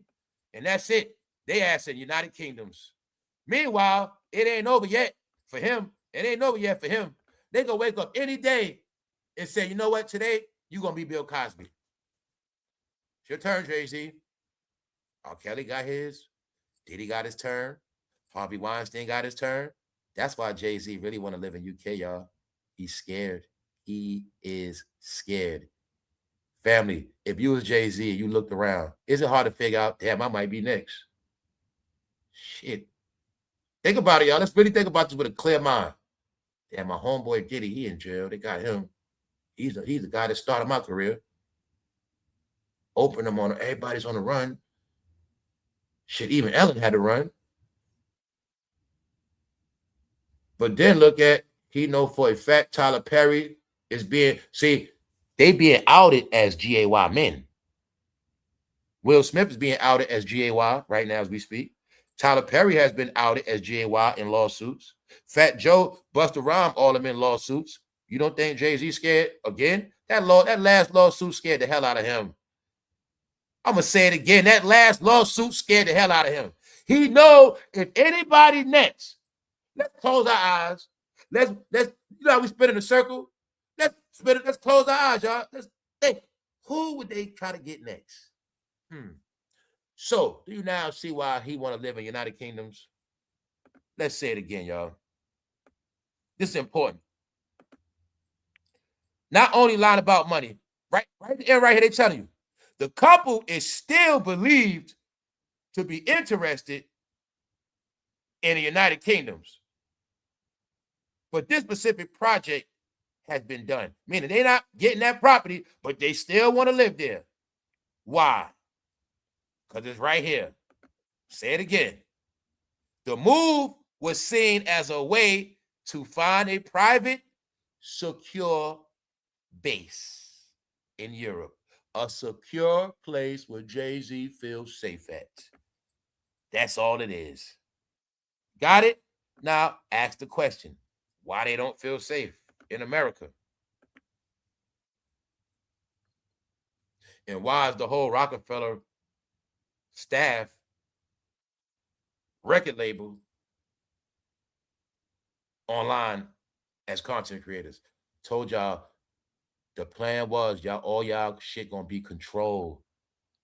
and that's it. They ass in United Kingdoms. Meanwhile, it ain't over yet for him. It ain't over yet for him. They gonna wake up any day and say, you know what, today you gonna be Bill Cosby. It's your turn, Jay-Z. R. Kelly got his. Diddy got his turn. Harvey Weinstein got his turn. That's why Jay-Z really want to live in UK, y'all. He's scared. He is scared. Family, if you was Jay-Z and you looked around, is it hard to figure out, damn, I might be next? Shit. Think about it, y'all. Let's really think about this with a clear mind. Damn, my homeboy Diddy, he in jail. They got him. He's the guy that started my career. Open them on, everybody's on the run. Shit, even Ellen had to run. But then look at, he know for a fact Tyler Perry is being, see, they being outed as GAY men. Will Smith is being outed as GAY right now as we speak. Tyler Perry has been outed as GAY in lawsuits. Fat Joe, Busta Rhymes, all of them in lawsuits. You don't think Jay-Z scared again? That last lawsuit scared the hell out of him. I'm going to say it again. That last lawsuit scared the hell out of him. He know if anybody next, let's close our eyes. Let's you know how we spin in a circle? Let's close our eyes, y'all. Let's think. Who would they try to get next? So, do you now see why he want to live in United Kingdoms? Let's say it again, y'all. This is important. Not only lying about money, right here, they telling you, the couple is still believed to be interested in the United Kingdoms. But this specific project has been done, meaning they're not getting that property, but they still want to live there. Why? Because it's right here. Say it again. The move was seen as a way to find a private, secure base in Europe. A secure place where Jay-Z feels safe at. That's all it is. Got it? Now, ask the question. Why they don't feel safe in America? And why is the whole Rockefeller staff record label online as content creators? Told y'all the plan was all y'all shit gonna be controlled.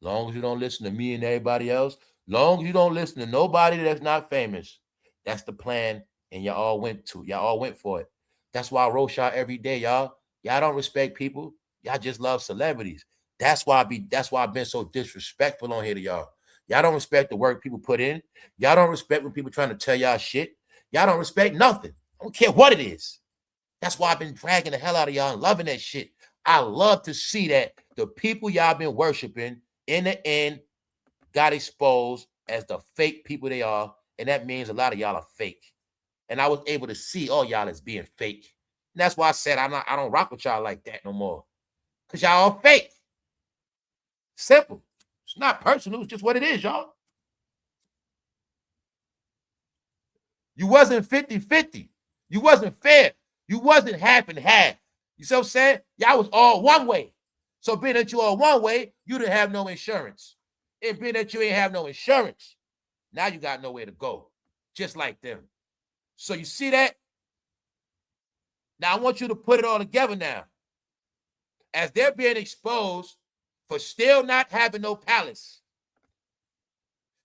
Long as you don't listen to me and everybody else, long as you don't listen to nobody that's not famous, that's the plan. And y'all all went for it. That's why I roast y'all every day, y'all. Y'all don't respect people. Y'all just love celebrities. That's why I've been so disrespectful on here to y'all. Y'all don't respect the work people put in. Y'all don't respect when people trying to tell y'all shit. Y'all don't respect nothing. I don't care what it is. That's why I've been dragging the hell out of y'all and loving that shit. I love to see that the people y'all been worshiping in the end got exposed as the fake people they are. And that means a lot of y'all are fake. And I was able to see all y'all as being fake. And that's why I said I don't rock with y'all like that no more. Because y'all all fake. Simple. It's not personal. It's just what it is, y'all. You wasn't 50-50. You wasn't fair. You wasn't half and half. You see what I'm saying? Y'all was all one way. So being that you all one way, you didn't have no insurance. And being that you ain't have no insurance, now you got nowhere to go. Just like them. So you see that? Now I want you to put it all together now. As they're being exposed for still not having no palace.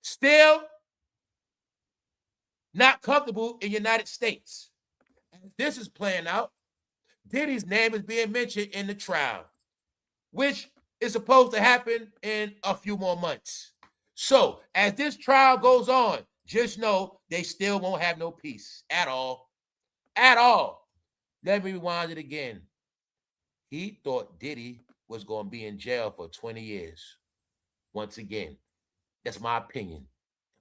Still not comfortable in the United States. As this is playing out, Diddy's name is being mentioned in the trial, which is supposed to happen in a few more months. So as this trial goes on, just know they still won't have no peace at all. At all. Let me rewind it again. He thought Diddy was going to be in jail for 20 years. Once again, that's my opinion.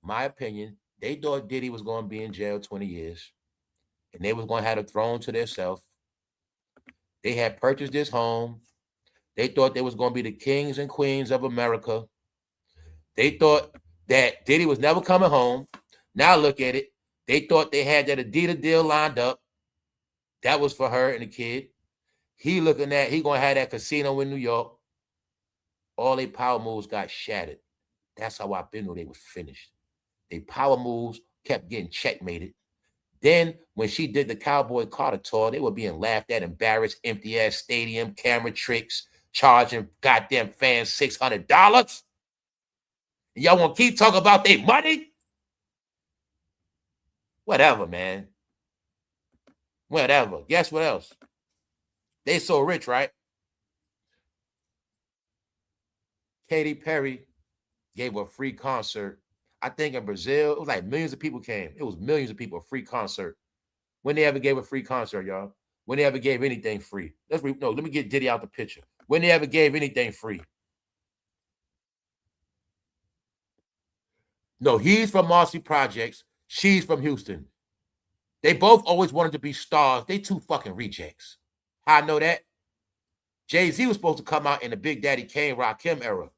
My opinion, they thought Diddy was going to be in jail 20 years. And they was going to have a throne to themselves. They had purchased this home. They thought they was going to be the kings and queens of America. They thought that Diddy was never coming home. Now look at it. They thought they had that Adidas deal lined up. That was for her and the kid. He looking at, he gonna have that casino in New York. All their power moves got shattered. That's how I been knew they was finished. They power moves kept getting checkmated. Then when she did the Cowboy Carter tour, they were being laughed at, embarrassed, empty ass stadium, camera tricks, charging goddamn fans $600. Y'all want to keep talking about their money? Whatever, man. Whatever. Guess what else? They so rich, right? Katy Perry gave a free concert. I think in Brazil, it was like millions of people came. It was millions of people, a free concert. When they ever gave a free concert, y'all? When they ever gave anything free? Let me get Diddy out the picture. When they ever gave anything free? No, he's from Marcy Projects. She's from Houston. They both always wanted to be stars. They two fucking rejects. How I know that? Jay-Z was supposed to come out in the Big Daddy Kane Rakim era,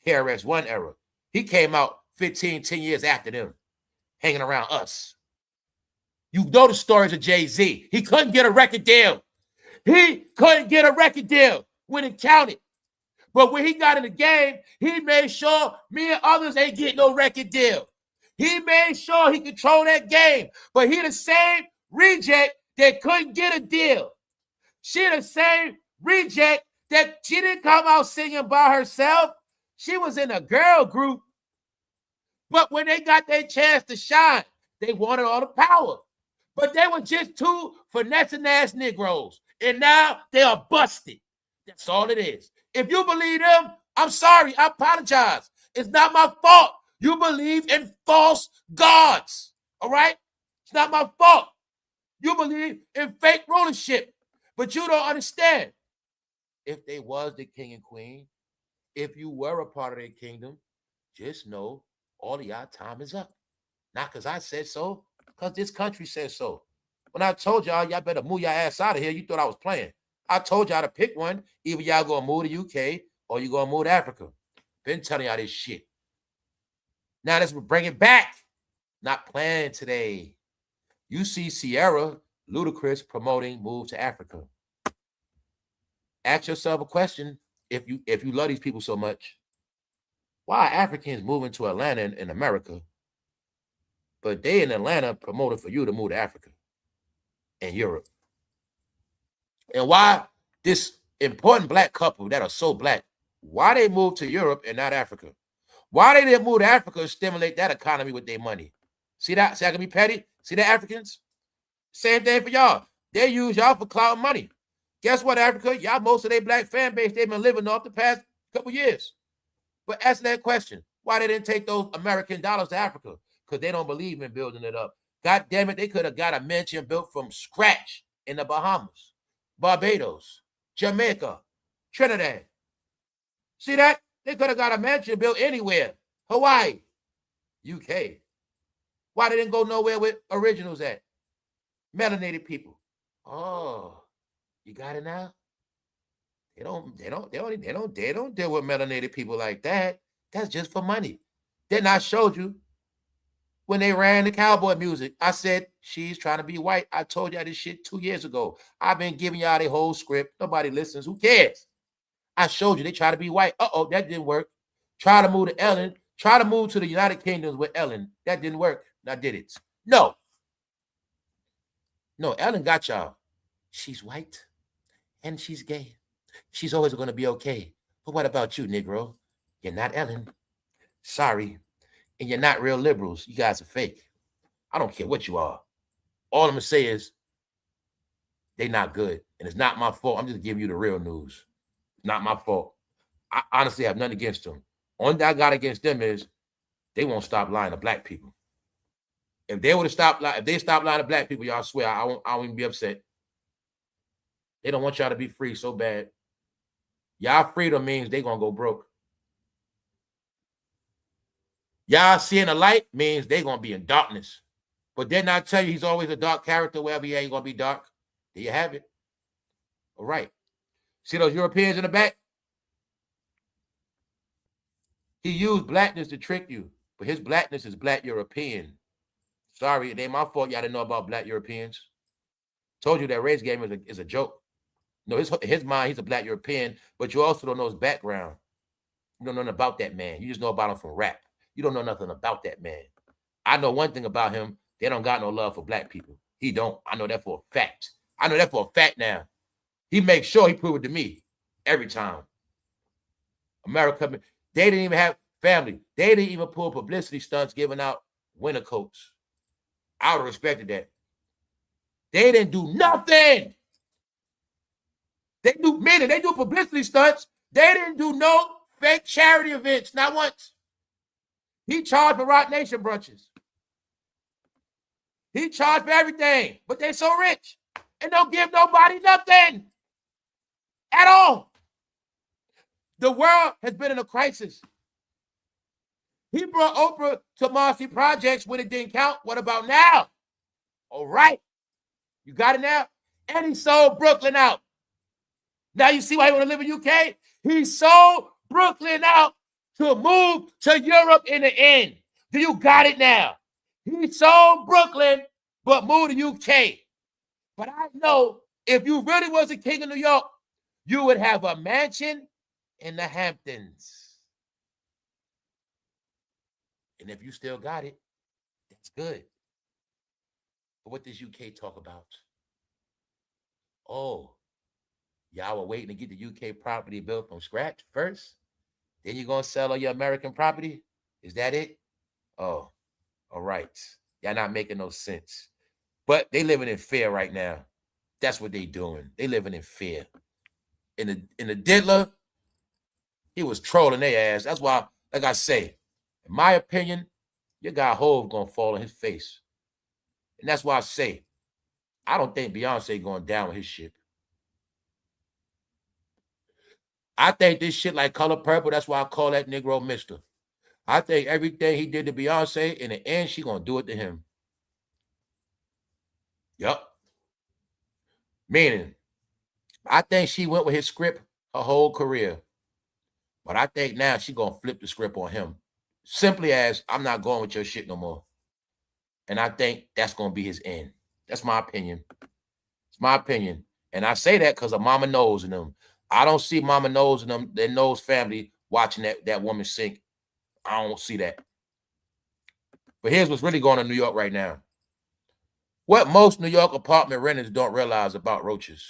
KRS-One era. He came out 10 years after them, hanging around us. You know the stories of Jay-Z. He couldn't get a record deal. He couldn't get a record deal when it counted. But when he got in the game, he made sure me and others ain't getting no record deal. He made sure he controlled that game. But he the same reject that couldn't get a deal. She the same reject that she didn't come out singing by herself. She was in a girl group. But when they got their chance to shine, they wanted all the power. But they were just two finessing ass Negroes. And now they are busted. That's all it is. If you believe them, I'm sorry. I apologize. It's not my fault. You believe in false gods. All right? It's not my fault. You believe in fake rulership. But you don't understand. If they was the king and queen, if you were a part of their kingdom, just know all of y'all time is up. Not because I said so, because this country says so. When I told y'all better move your ass out of here, you thought I was playing. I told y'all to pick one. Either y'all gonna move to UK or you gonna move to Africa. Been telling y'all this shit. Now let's bring it back. Not playing today. You see Sierra, Ludacris promoting move to Africa. Ask yourself a question. If you love these people so much, why are Africans moving to Atlanta in America, but they in Atlanta promoted for you to move to Africa and Europe? And why this important black couple that are so black, why they move to Europe and not Africa? Why they didn't move to Africa and stimulate that economy with their money? See that? See I can be petty? See the Africans? Same thing for y'all. They use y'all for clout money. Guess what, Africa? Y'all, most of their black fan base, they've been living off the past couple years. But answer that question. Why they didn't take those American dollars to Africa? Because they don't believe in building it up. God damn it, they could have got a mansion built from scratch in the Bahamas, Barbados, Jamaica, Trinidad. See that? They could have got a mansion built anywhere. Hawaii, UK. Why they didn't go nowhere with originals at? Melanated people. Oh, you got it now? They don't deal with melanated people like that. That's just for money. Then I showed you when they ran the cowboy music. I said, she's trying to be white. I told y'all this shit 2 years ago. I've been giving y'all the whole script. Nobody listens. Who cares? I showed you they try to be white. Uh-oh, that didn't work. Try to move to Ellen. Try to move to the United Kingdom with Ellen. That didn't work. Now did it? No. No, Ellen got y'all. She's white and she's gay. She's always going to be okay. But what about you, Negro? You're not Ellen. Sorry. And you're not real liberals. You guys are fake. I don't care what you are. All I'm going to say is they're not good. And it's not my fault. I'm just giving you the real news. Not my fault. I honestly have nothing against them. Only thing I got against them is they won't stop lying to black people. If they would have stopped lying, if they stopped lying to black people, y'all swear I won't even be upset. They don't want y'all to be free so bad. Y'all freedom means they gonna go broke. Y'all seeing the light means they gonna be in darkness. But then I tell you he's always a dark character. Wherever he ain't gonna be dark. There you have it. All right. See those Europeans in the back? He used blackness to trick you, but his blackness is black European. Sorry, it ain't my fault y'all didn't know about black Europeans. Told you that race game is a joke. No, his mind, he's a black European, but you also don't know his background. You don't know nothing about that man. You just know about him from rap. You don't know nothing about that man. I know one thing about him. They don't got no love for black people. He don't. I know that for a fact. I know that for a fact now. He makes sure he prove it to me every time. America, they didn't even have family. They didn't even pull publicity stunts giving out winter coats. I would have respected that. They didn't do nothing. They do publicity stunts. They didn't do no fake charity events, not once. He charged for Rock Nation brunches. He charged for everything, but they so rich and don't give nobody nothing at all. The world has been in a crisis. He brought Oprah to Marcy Projects when it didn't count. What about now? All right. You got it now? And he sold Brooklyn out. Now you see why he want to live in UK? He sold Brooklyn out to move to Europe in the end. Do you got it now? He sold Brooklyn, but moved to UK. But I know if you really was a king of New York, you would have a mansion in the Hamptons. And if you still got it, that's good. But what does UK talk about? Oh, y'all were waiting to get the UK property built from scratch first? Then you're going to sell all your American property? Is that it? Oh, all right. Y'all not making no sense. But they living in fear right now. That's what they doing. They living in fear. In the diddler, he was trolling their ass. That's why, like I say, in my opinion, your guy Hove gonna fall on his face. And that's why I say, I don't think Beyonce going down with his shit. I think this shit like Color Purple, that's why I call that Negro Mister. I think everything he did to Beyonce, in the end, she gonna do it to him. Yup. Meaning, I think she went with his script her whole career. But I think now she gonna flip the script on him. Simply as, I'm not going with your shit no more. And I think that's gonna be his end. That's my opinion. It's my opinion. And I say that because of Mama Knowles and them. I don't see Mama Knowles and them, their Knowles family watching that woman sink. I don't see that. But here's what's really going on in New York right now. What most New York apartment renters don't realize about roaches.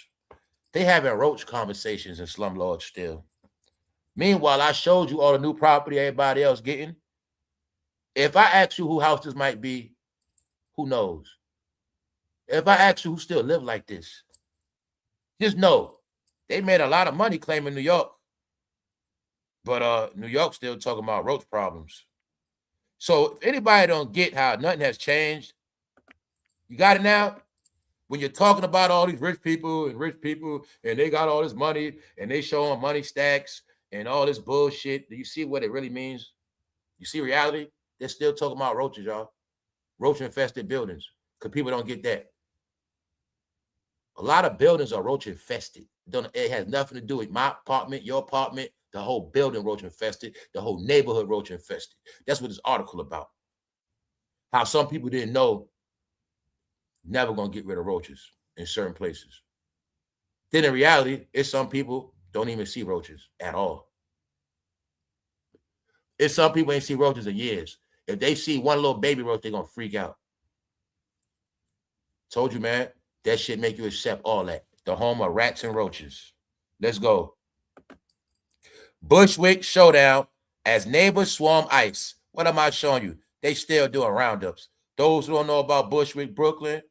They having roach conversations in slumlords still. Meanwhile, I showed you all the new property everybody else getting. If I ask you who houses might be, who knows? If I ask you who still live like this, just know they made a lot of money claiming New York. But New York still talking about roach problems. So if anybody don't get how nothing has changed, you got it now? When you're talking about all these rich people and they got all this money and they showing money stacks and all this bullshit, do you see what it really means? You see reality? They're still talking about roaches, y'all. Roach-infested buildings, because people don't get that. A lot of buildings are roach-infested. It has nothing to do with my apartment, your apartment, the whole building roach-infested, the whole neighborhood roach-infested. That's what this article about. How some people didn't know never going to get rid of roaches in certain places. Then in reality, it's some people don't even see roaches at all. It's some people ain't see roaches in years. If they see one little baby roach, they're going to freak out. Told you, man, that shit make you accept all that. The home of rats and roaches. Let's go. Bushwick showdown as neighbors swarm ICE. What am I showing you? They still doing roundups. Those who don't know about Bushwick, Brooklyn,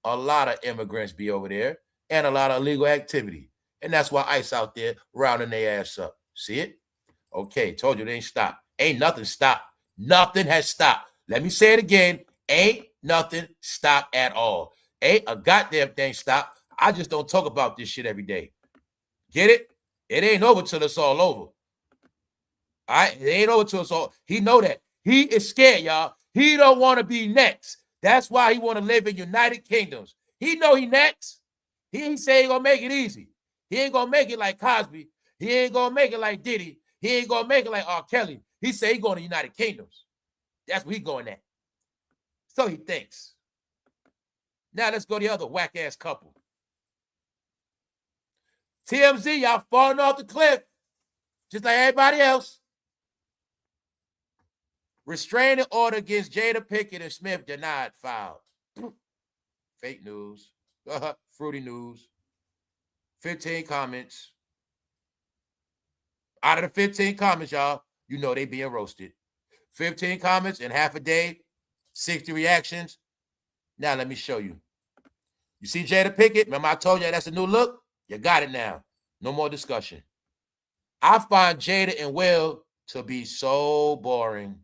a lot of immigrants be over there and a lot of illegal activity. And that's why ICE out there rounding their ass up. See it? Okay, told you they ain't stopped. Ain't nothing stopped. Nothing has stopped. Let me say it again. Ain't nothing stopped at all. Ain't a goddamn thing stopped. I just don't talk about this shit every day. Get it? It ain't over till it's all over. All right? It ain't over till it's all. He know that. He is scared, y'all. He don't want to be next. That's why he want to live in United Kingdoms. He know he next. He ain't say he gonna make it easy. He ain't gonna make it like Cosby. He ain't gonna make it like Diddy. He ain't gonna make it like R. Kelly. He say he going to United Kingdoms. That's where he going at. So he thinks. Now let's go to the other whack-ass couple. TMZ, y'all falling off the cliff, just like everybody else. Restraining order against Jada Pinkett and Smith denied, filed. Fake news. Fruity news. 15 comments. Out of the 15 comments, y'all, you know they being roasted. 15 comments in half a day, 60 reactions. Now let me show you. You see Jada Pinkett? Remember I told you that's a new look? You got it now. No more discussion. I find Jada and Will to be so boring.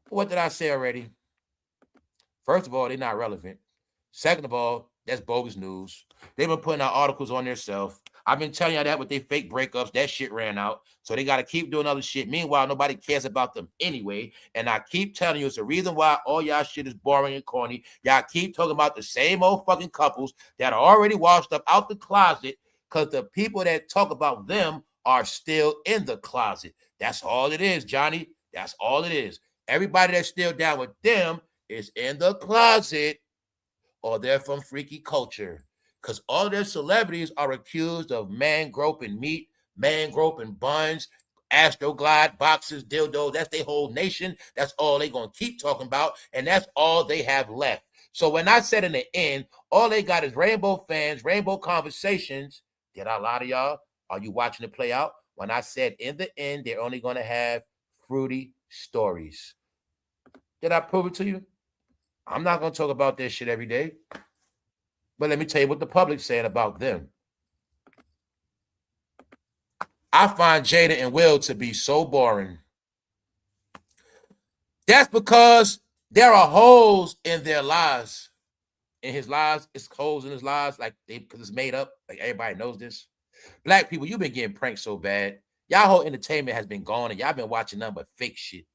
What did I say already? First of all, they're not relevant. Second of all, that's bogus news. They've been putting out articles on themselves. I've been telling y'all that with their fake breakups, that shit ran out. So they got to keep doing other shit. Meanwhile, nobody cares about them anyway. And I keep telling you, it's the reason why all y'all shit is boring and corny. Y'all keep talking about the same old fucking couples that are already washed up out the closet because the people that talk about them are still in the closet. That's all it is, Johnny. That's all it is. Everybody that's still down with them is in the closet or they're from freaky culture. Because all their celebrities are accused of man groping meat, man groping buns, astroglide boxes, dildos. That's their whole nation. That's all they're going to keep talking about. And that's all they have left. So when I said in the end, all they got is rainbow fans, rainbow conversations. Did I lie to y'all? Are you watching it play out? When I said in the end, they're only going to have fruity stories. Did I prove it to you? I'm not going to talk about this shit every day. But let me tell you what the public's saying about them. I find Jada and Will to be so boring. That's because there are holes in their lives. In his lives, it's holes in his lives, like because it's made up. Like everybody knows this. Black people, you've been getting pranked so bad. Y'all whole entertainment has been gone, and y'all been watching nothing but fake shit.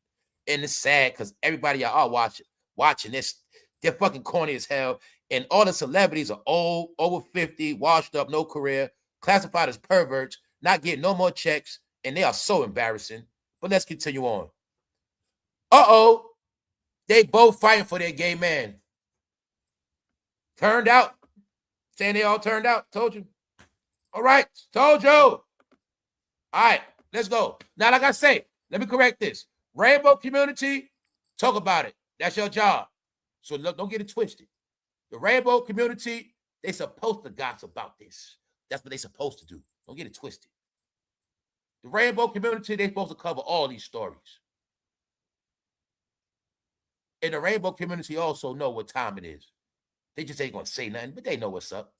And it's sad because everybody y'all are watching this. They're fucking corny as hell. And all the celebrities are old, over 50, washed up, no career, classified as perverts, not getting no more checks, and they are so embarrassing. But let's continue on. Uh-oh. They both fighting for their gay man. Turned out. Saying they all turned out. Told you. All right. Told you. All right. Let's go. Now, like I say, let me correct this. Rainbow community, talk about it. That's your job. So look, don't get it twisted. The rainbow community, they supposed to gossip about this. That's what they supposed to do. Don't get it twisted. The rainbow community, they supposed to cover all these stories. And the rainbow community also know what time it is. They just ain't going to say nothing, but they know what's up.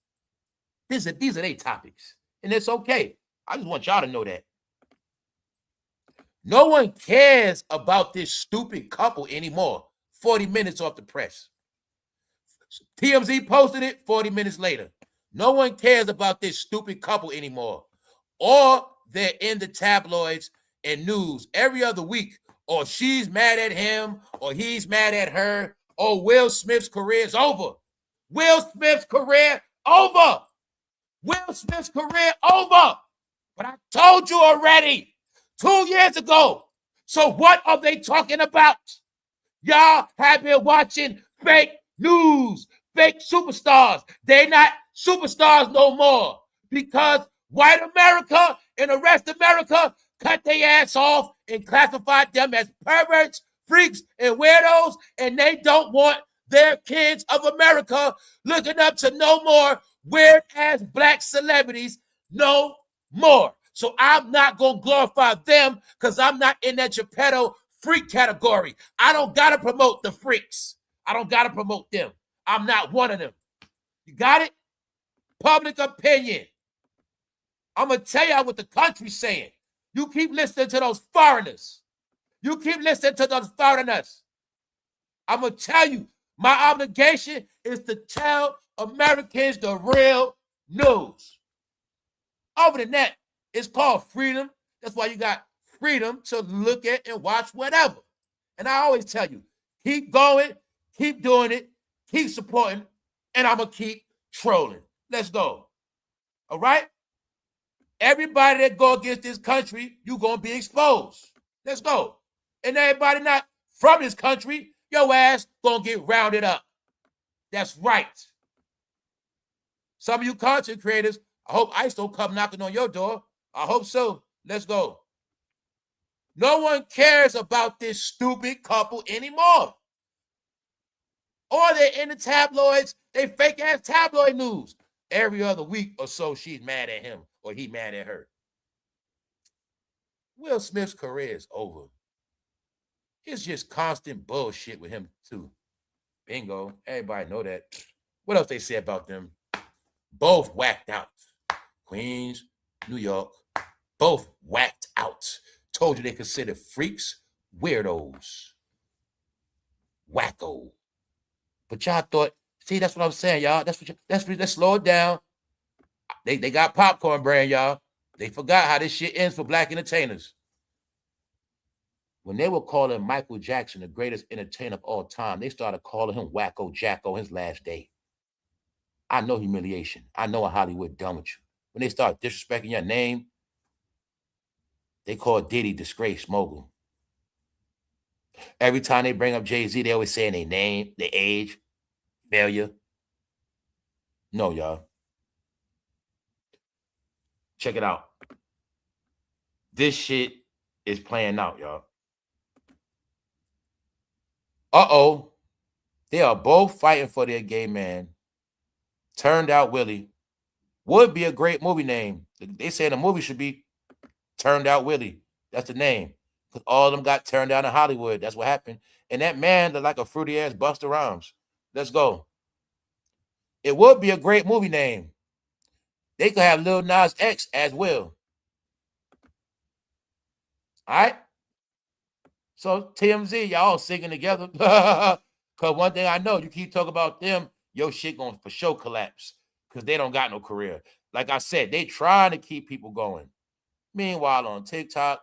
These are their topics. And it's okay. I just want y'all to know that. No one cares about this stupid couple anymore. 40 minutes off the press. TMZ posted it 40 minutes later. No one cares about this stupid couple anymore. Or they're in the tabloids and news every other week. Or she's mad at him, or he's mad at her, or Will Smith's career is over. Will Smith's career over. Will Smith's career over. But I told you already 2 years ago. So what are they talking about? Y'all have been watching fake news, fake superstars. They're not superstars no more because white America and the rest of America cut their ass off and classified them as perverts, freaks, and weirdos, and they don't want their kids of America looking up to no more weird-ass black celebrities no more. So I'm not going to glorify them because I'm not in that Geppetto freak category. I don't got to promote the freaks. I don't got to promote them. I'm not one of them. You got it? Public opinion. I'm going to tell y'all what the country's saying. You keep listening to those foreigners. You keep listening to those foreigners. I'm going to tell you, my obligation is to tell Americans the real news. Other than that, it's called freedom. That's why you got freedom to look at and watch whatever. And I always tell you, keep going, keep doing it, keep supporting, and I'm going to keep trolling. Let's go. All right? Everybody that go against this country, you're going to be exposed. Let's go. And everybody not from this country, Your ass gonna get rounded up. That's right. Some of you content creators, I hope ICE don't come knocking on your door. I hope so. Let's go. No one cares about this stupid couple anymore. Or they're in the tabloids. They fake ass tabloid news. Every other week or so, she's mad at him or he mad at her. Will Smith's career is over. It's just constant bullshit with him too. Bingo. Everybody know that. What else they say about them? Both whacked out. Queens, New York, both whacked out. Told you they consider freaks, weirdos, wacko. But y'all thought, see, that's what I'm saying, y'all. Let's slow it down. They got popcorn brand, y'all. They forgot how this shit ends for black entertainers. When they were calling Michael Jackson the greatest entertainer of all time, they started calling him Wacko Jacko his last day. I know humiliation. I know Hollywood done with you. When they start disrespecting your name, they call Diddy disgrace mogul. Every time they bring up Jay-Z, they always saying their name, their age, failure. No, y'all. Check it out. This shit is playing out, y'all. Uh-oh. They are both fighting for their gay man. Turned Out Willie. Would be a great movie name. They say the movie should be Turned Out Willie. That's the name. Because all of them got turned down in Hollywood. That's what happened. And that man looked like a fruity ass Busta Rhymes. Let's go. It would be a great movie name. They could have Lil Nas X as well. All right? So TMZ, y'all singing together. Because one thing I know, you keep talking about them, your shit going to for sure collapse. Because they don't got no career. Like I said, they trying to keep people going. Meanwhile, on TikTok,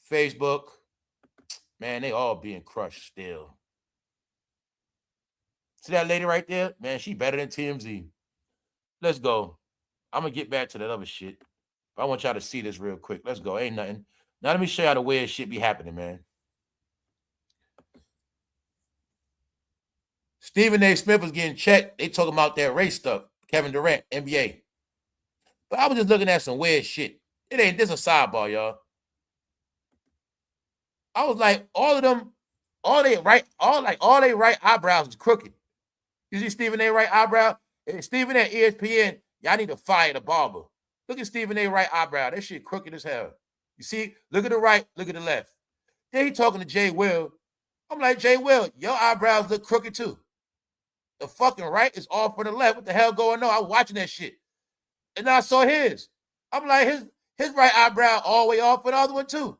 Facebook, man, they all being crushed still. See that lady right there? Man, she better than TMZ. Let's go. I'm going to get back to that other shit. But I want y'all to see this real quick. Let's go. Ain't nothing. Now let me show y'all the weird shit be happening, man. Stephen A. Smith was getting checked. They talking about that race stuff. Kevin Durant, NBA. But I was just looking at some weird shit. It ain't this a sidebar, y'all. I was like, all of them, all they right eyebrows is crooked. You see Stephen A. right eyebrow? And Stephen at ESPN, y'all need to fire the barber. Look at Stephen A. right eyebrow. That shit crooked as hell. You see, look at the right, look at the left. Then he talking to Jay Will. I'm like, Jay Will, your eyebrows look crooked too. The fucking right is off from the left. What the hell going on? I was watching that shit. And then I saw his. I'm like, his right eyebrow all the way off, but the other one too.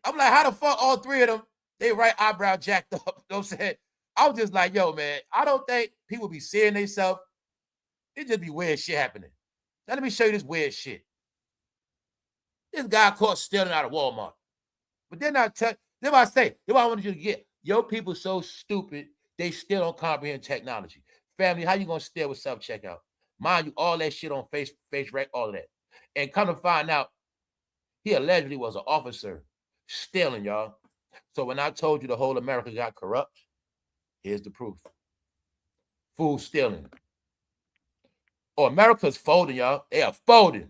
I'm like, how the fuck all three of them, they right eyebrow jacked up? You know what I'm saying? I was just like, yo, man, I don't think people be seeing themselves. It just be weird shit happening. Now let me show you this weird shit. This guy caught stealing out of Walmart. But then I want you to get, yo, people so stupid, they still don't comprehend technology. Family, how you gonna steal with self-checkout? Mind you, all that shit on face rec, all of that. And come to find out, he allegedly was an officer stealing, y'all. So when I told you the whole America got corrupt, here's the proof. Fool stealing. Oh, America's folding, y'all. They are folding.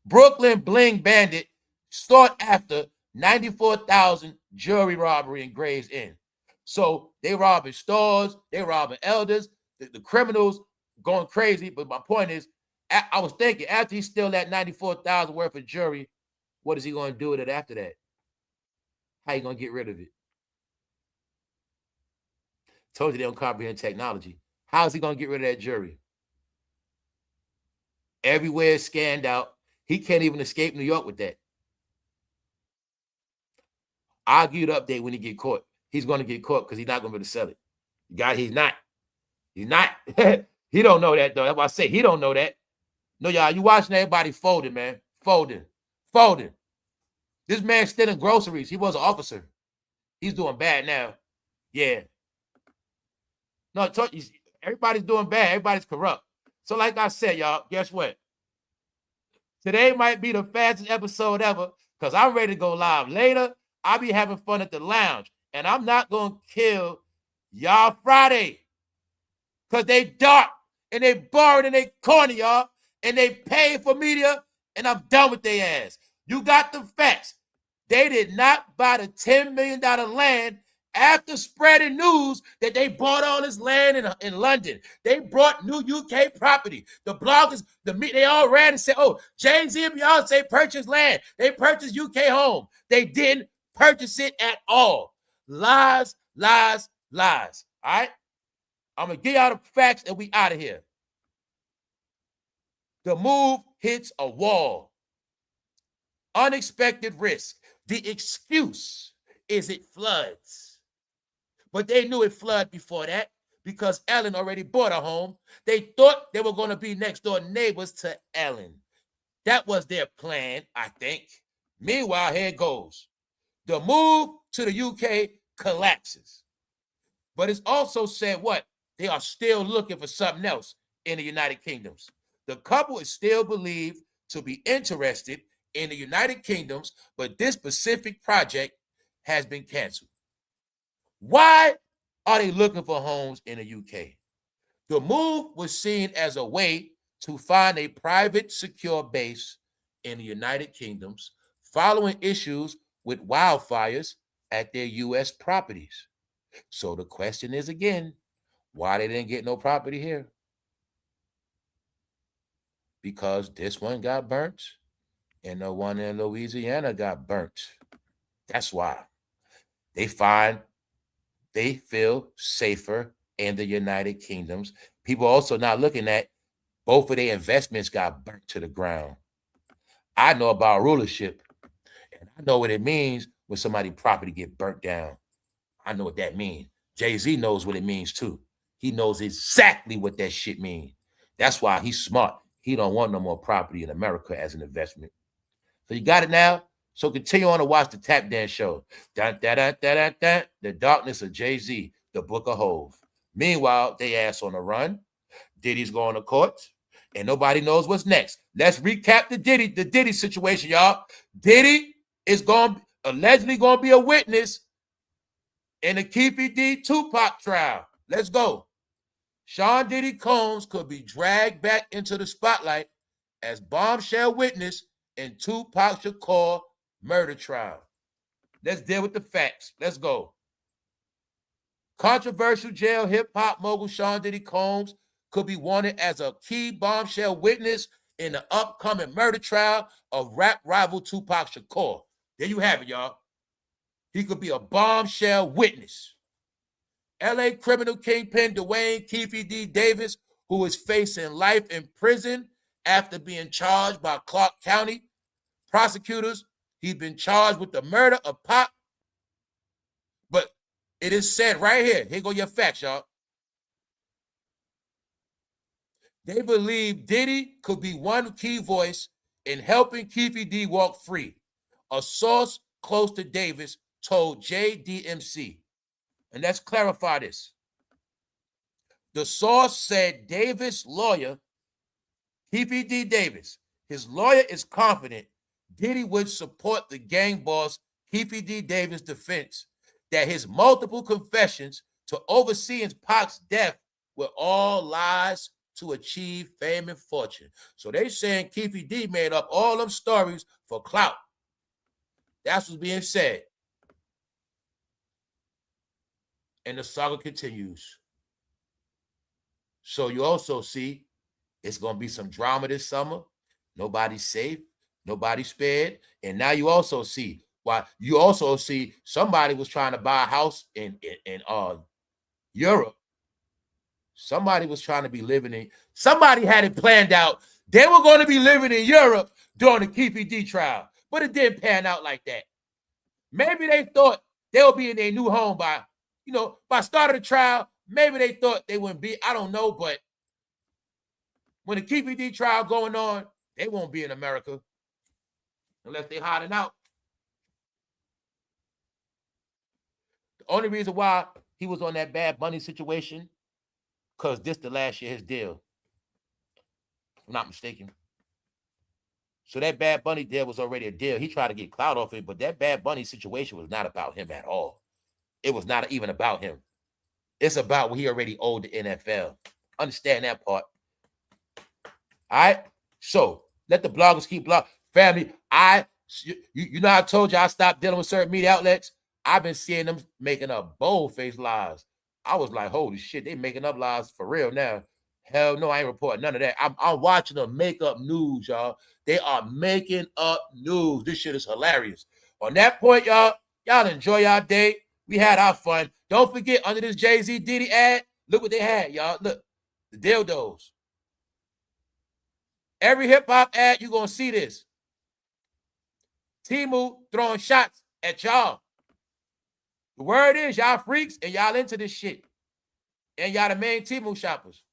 Brooklyn Bling Bandit sought after 94,000 jewelry robbery in Gray's Inn. So they robbing stores, they robbing elders, the criminals going crazy. But my point is, I was thinking, after he steal that 94,000 worth of jewelry, what is he going to do with it after that? How you going to get rid of it? Told you they don't comprehend technology. How is he going to get rid of that jewelry? Everywhere is scanned out. He can't even escape New York with that. I'll give you the update when he get caught. He's going to get caught because he's not going to be able to sell it. He's not. He's not. He don't know that, though. That's why I say he don't know that. No, y'all, you watching everybody folding, man. Folding. This man stealing groceries. He was an officer. He's doing bad now. Yeah. No, everybody's doing bad. Everybody's corrupt. So like I said, y'all, guess what? Today might be the fastest episode ever because I'm ready to go live later. I'll be having fun at the lounge. And I'm not going to kill y'all Friday because they dark and they boring and they corny, y'all. And they pay for media, and I'm done with their ass. You got the facts. They did not buy the $10 million land after spreading news that they bought all this land in London. They brought new UK property. The bloggers, they all ran and said, oh, Jay-Z and Beyonce purchased land. They purchased UK home. They didn't purchase it at all. Lies, lies, lies. All right? I'm going to give y'all the facts and we out of here. The move hits a wall. Unexpected risk. The excuse is it floods. But they knew it flooded before that because Ellen already bought a home. They thought they were going to be next door neighbors to Ellen. That was their plan, I think. Meanwhile, here it goes. The move to the UK collapses. But it's also said what? They are still looking for something else in the United Kingdoms. The couple is still believed to be interested in the United Kingdoms, but this specific project has been canceled. Why are they looking for homes in the UK? The move was seen as a way to find a private, secure base in the United Kingdoms following issues with wildfires at their US properties. So the question is again, why they didn't get no property here? Because this one got burnt and the one in Louisiana got burnt. That's why. They feel safer in the United Kingdoms. People also not looking at both of their investments got burnt to the ground. I know about rulership, and I know what it means when somebody's property get burnt down. I know what that means. Jay-Z knows what it means too. He knows exactly what that shit means. That's why he's smart. He don't want no more property in America as an investment. So you got it now? So continue on to watch the Tap Dance Show. Dun, dun, dun, dun, dun, dun. The Darkness of Jay-Z, the Book of Hove. Meanwhile, they ass on the run. Diddy's going to court, and nobody knows what's next. Let's recap the Diddy situation, y'all. Diddy is allegedly going to be a witness in the Keefe D. Tupac trial. Let's go. Sean Diddy Combs could be dragged back into the spotlight as bombshell witness in Tupac Shakur murder trial. Let's deal with the facts. Let's go. Controversial jail hip-hop mogul Sean Diddy Combs could be wanted as a key bombshell witness in the upcoming murder trial of rap rival Tupac Shakur. There you have it, y'all. He could be a bombshell witness. LA criminal kingpin Dwayne Keefe D. Davis, who is facing life in prison after being charged by Clark County prosecutors. He's been charged with the murder of Pop. But it is said right here go your facts, y'all. They believe Diddy could be one key voice in helping Keefe D walk free. A source close to Davis told JDMC. And let's clarify this. The source said Davis' lawyer, Keefe D. Davis, his lawyer is confident Diddy would support the gang boss Keefe D. Davis' defense that his multiple confessions to overseeing Pac's death were all lies to achieve fame and fortune. So they saying Keefe D made up all them stories for clout. That's what's being said. And the saga continues. So you also see it's going to be some drama this summer. Nobody's safe. Nobody's spared. And now you also see somebody was trying to buy a house in Europe. Somebody was trying to be living in. Somebody had it planned out. They were going to be living in Europe during the Keefe D trial. But it didn't pan out like that. Maybe they thought they would be in their new home by start of the trial. Maybe they thought they wouldn't be. I don't know. But when the Keefe D trial going on, they won't be in America unless they're hiding out. The only reason why he was on that Bad Bunny situation, because this the last year his deal. If I'm not mistaken. So that Bad Bunny deal was already a deal. He tried to get clout off it, but that Bad Bunny situation was not about him at all. it was not even about him. It's about what he already owed the NFL. Understand that part. All right? So let the bloggers keep blogging. Family, you know I told you I stopped dealing with certain media outlets. I've been seeing them making up bold-faced lies. I was like, holy shit, they making up lies for real now. Hell no, I ain't reporting none of that. I'm watching them make up news, y'all. They are making up news. This shit is hilarious. On that point, y'all enjoy y'all day. We had our fun. Don't forget, under this Jay-Z Diddy ad, look what they had, y'all. Look, the dildos. Every hip-hop ad, you're going to see this. Temu throwing shots at y'all. The word is y'all freaks and y'all into this shit. And y'all the main Temu shoppers.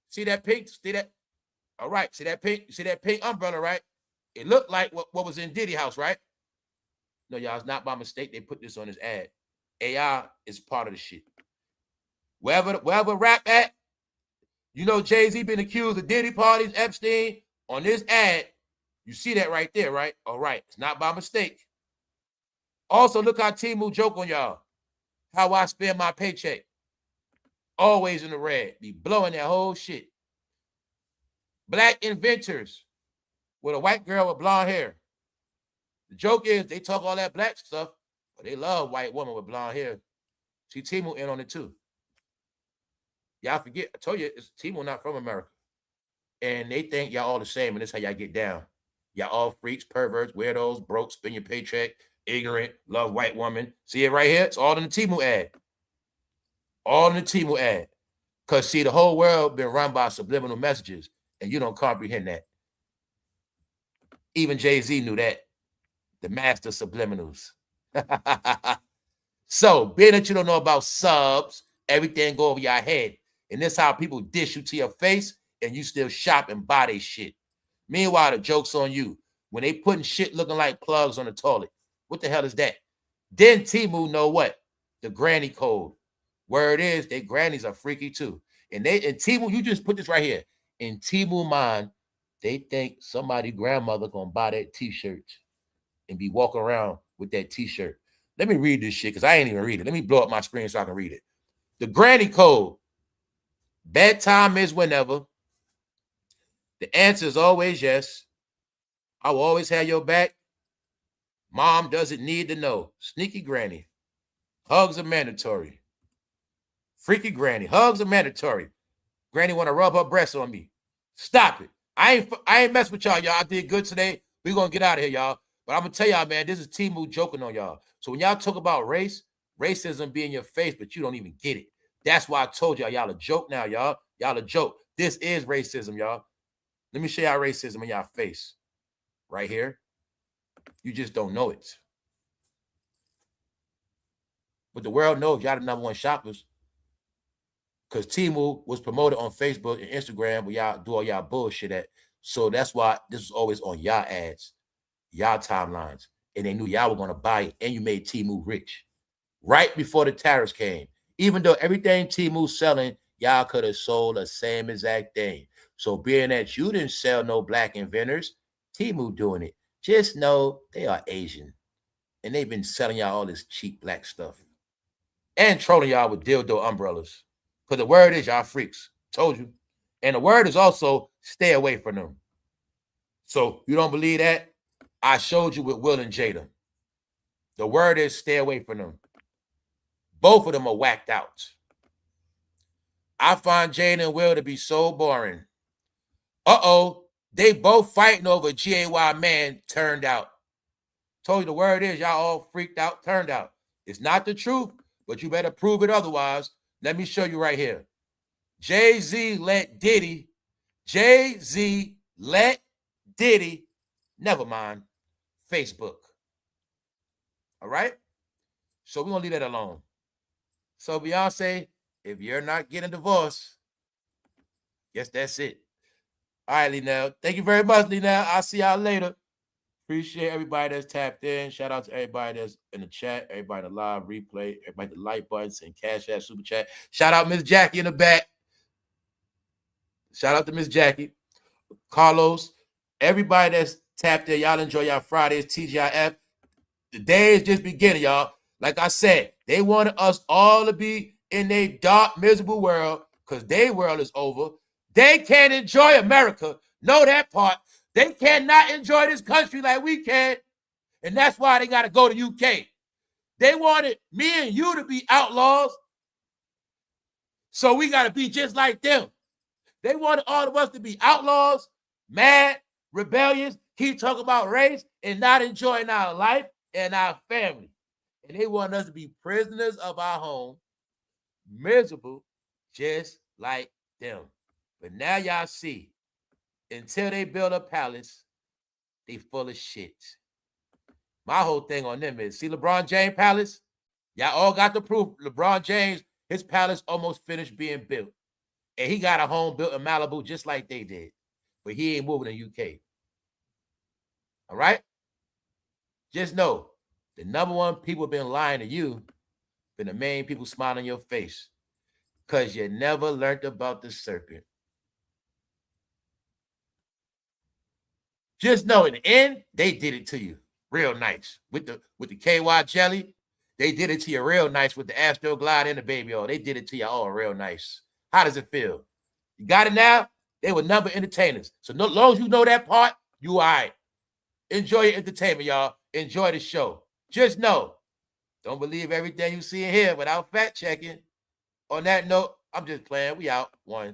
See that pink? See that? All right. See that pink? See that pink umbrella, right? It looked like what was in Diddy house, right? No, y'all, it's not by mistake. They put this on his ad. AI is part of the shit. Wherever rap at, you know Jay-Z been accused of Diddy parties, Epstein. On this ad, you see that right there, right? All right. It's not by mistake. Also, look how Temu joke on y'all. How I spend my paycheck. Always in the red. Be blowing that whole shit. Black inventors with a white girl with blonde hair. The joke is they talk all that black stuff, but they love white woman with blonde hair. See, Temu in on it too. Y'all forget, I told you, it's Temu not from America. And they think y'all all the same, and that's how y'all get down. Y'all all freaks, perverts, weirdos, broke, spend your paycheck, ignorant, love white woman. See it right here? It's all in the Temu ad. All in the Temu ad. Because, see, the whole world been run by subliminal messages, and you don't comprehend that. Even Jay-Z knew that. The master subliminals. So, being that you don't know about subs, everything go over your head. And this how people dish you to your face, and you still shop and buy their shit. Meanwhile, the joke's on you. When they putting shit looking like plugs on the toilet. What the hell is that? Then Temu know what? The granny code. Word is, they grannies are freaky too. And Temu, you just put this right here. In Temu mind, they think somebody grandmother gonna buy that t-shirt and be walking around with that t-shirt. Let me read this shit because I ain't even read it. Let me blow up my screen so I can read it. The granny code. Bedtime is whenever. The answer is always yes. I will always have your back. Mom doesn't need to know. Sneaky granny. Hugs are mandatory. Freaky granny. Hugs are mandatory. Granny want to rub her breasts on me. Stop it. I ain't mess with y'all. I did good today. We're going to get out of here, y'all. But I'm going to tell y'all, man, this is Temu joking on y'all. So when y'all talk about racism be in your face, but you don't even get it. That's why I told y'all a joke now, y'all. Y'all a joke. This is racism, y'all. Let me show y'all racism in y'all face. Right here. You just don't know it. But the world knows y'all the number one shoppers. Because Temu was promoted on Facebook and Instagram where y'all do all y'all bullshit at. So that's why this was always on y'all ads, y'all timelines. And they knew y'all were going to buy it. And you made Temu rich. Right before the tariffs came. Even though everything Temu's selling, y'all could have sold the same exact thing. So being that you didn't sell no black inventors, Temu doing it. Just know they are Asian. And they've been selling y'all all this cheap black stuff. And trolling y'all with dildo umbrellas. Because the word is y'all freaks. Told you. And the word is also stay away from them. So you don't believe that? I showed you with Will and Jada. The word is stay away from them. Both of them are whacked out. I find Jada and Will to be so boring. Uh-oh. They both fighting over GAY man turned out. Told you the word is y'all all freaked out, turned out. It's not the truth, but you better prove it otherwise. Let me show you right here. Jay-Z let Diddy, never mind, Facebook. All right? So we're going to leave that alone. So Beyonce, if you're not getting divorced, guess that's it. All right, Linnell. Thank you very much, Linnell. I'll see y'all later. Appreciate everybody that's tapped in. Shout out to everybody that's in the chat, everybody in the live replay, everybody the like buttons and Cash App Super Chat. Shout out Miss Jackie in the back. Shout out to Miss Jackie. Carlos. Everybody that's tapped in. Y'all enjoy y'all Fridays, TGIF. The day is just beginning, y'all. Like I said, they wanted us all to be in a dark, miserable world because their world is over. They can't enjoy America. Know that part. They cannot enjoy this country like we can. And that's why they got to go to UK. They wanted me and you to be outlaws. So we got to be just like them. They wanted all of us to be outlaws, mad, rebellious, keep talking about race, and not enjoying our life and our family. And they want us to be prisoners of our home, miserable, just like them. But now y'all see, until they build a palace, they full of shit. My whole thing on them is, see LeBron James palace? Y'all all got the proof. LeBron James, his palace almost finished being built. And he got a home built in Malibu just like they did. But he ain't moving to UK. All right? Just know, the number one people been lying to you, been the main people smiling on your face. Because you never learned about the serpent. Just know, in the end, they did it to you real nice. With the KY jelly, they did it to you real nice with the Astro Glide and the baby oil. They did it to you all real nice. How does it feel? You got it now? They were number entertainers. So no long as you know that part, you all right. Enjoy your entertainment, y'all. Enjoy the show. Just know, don't believe everything you see in here without fact checking. On that note, I'm just playing. We out. 1.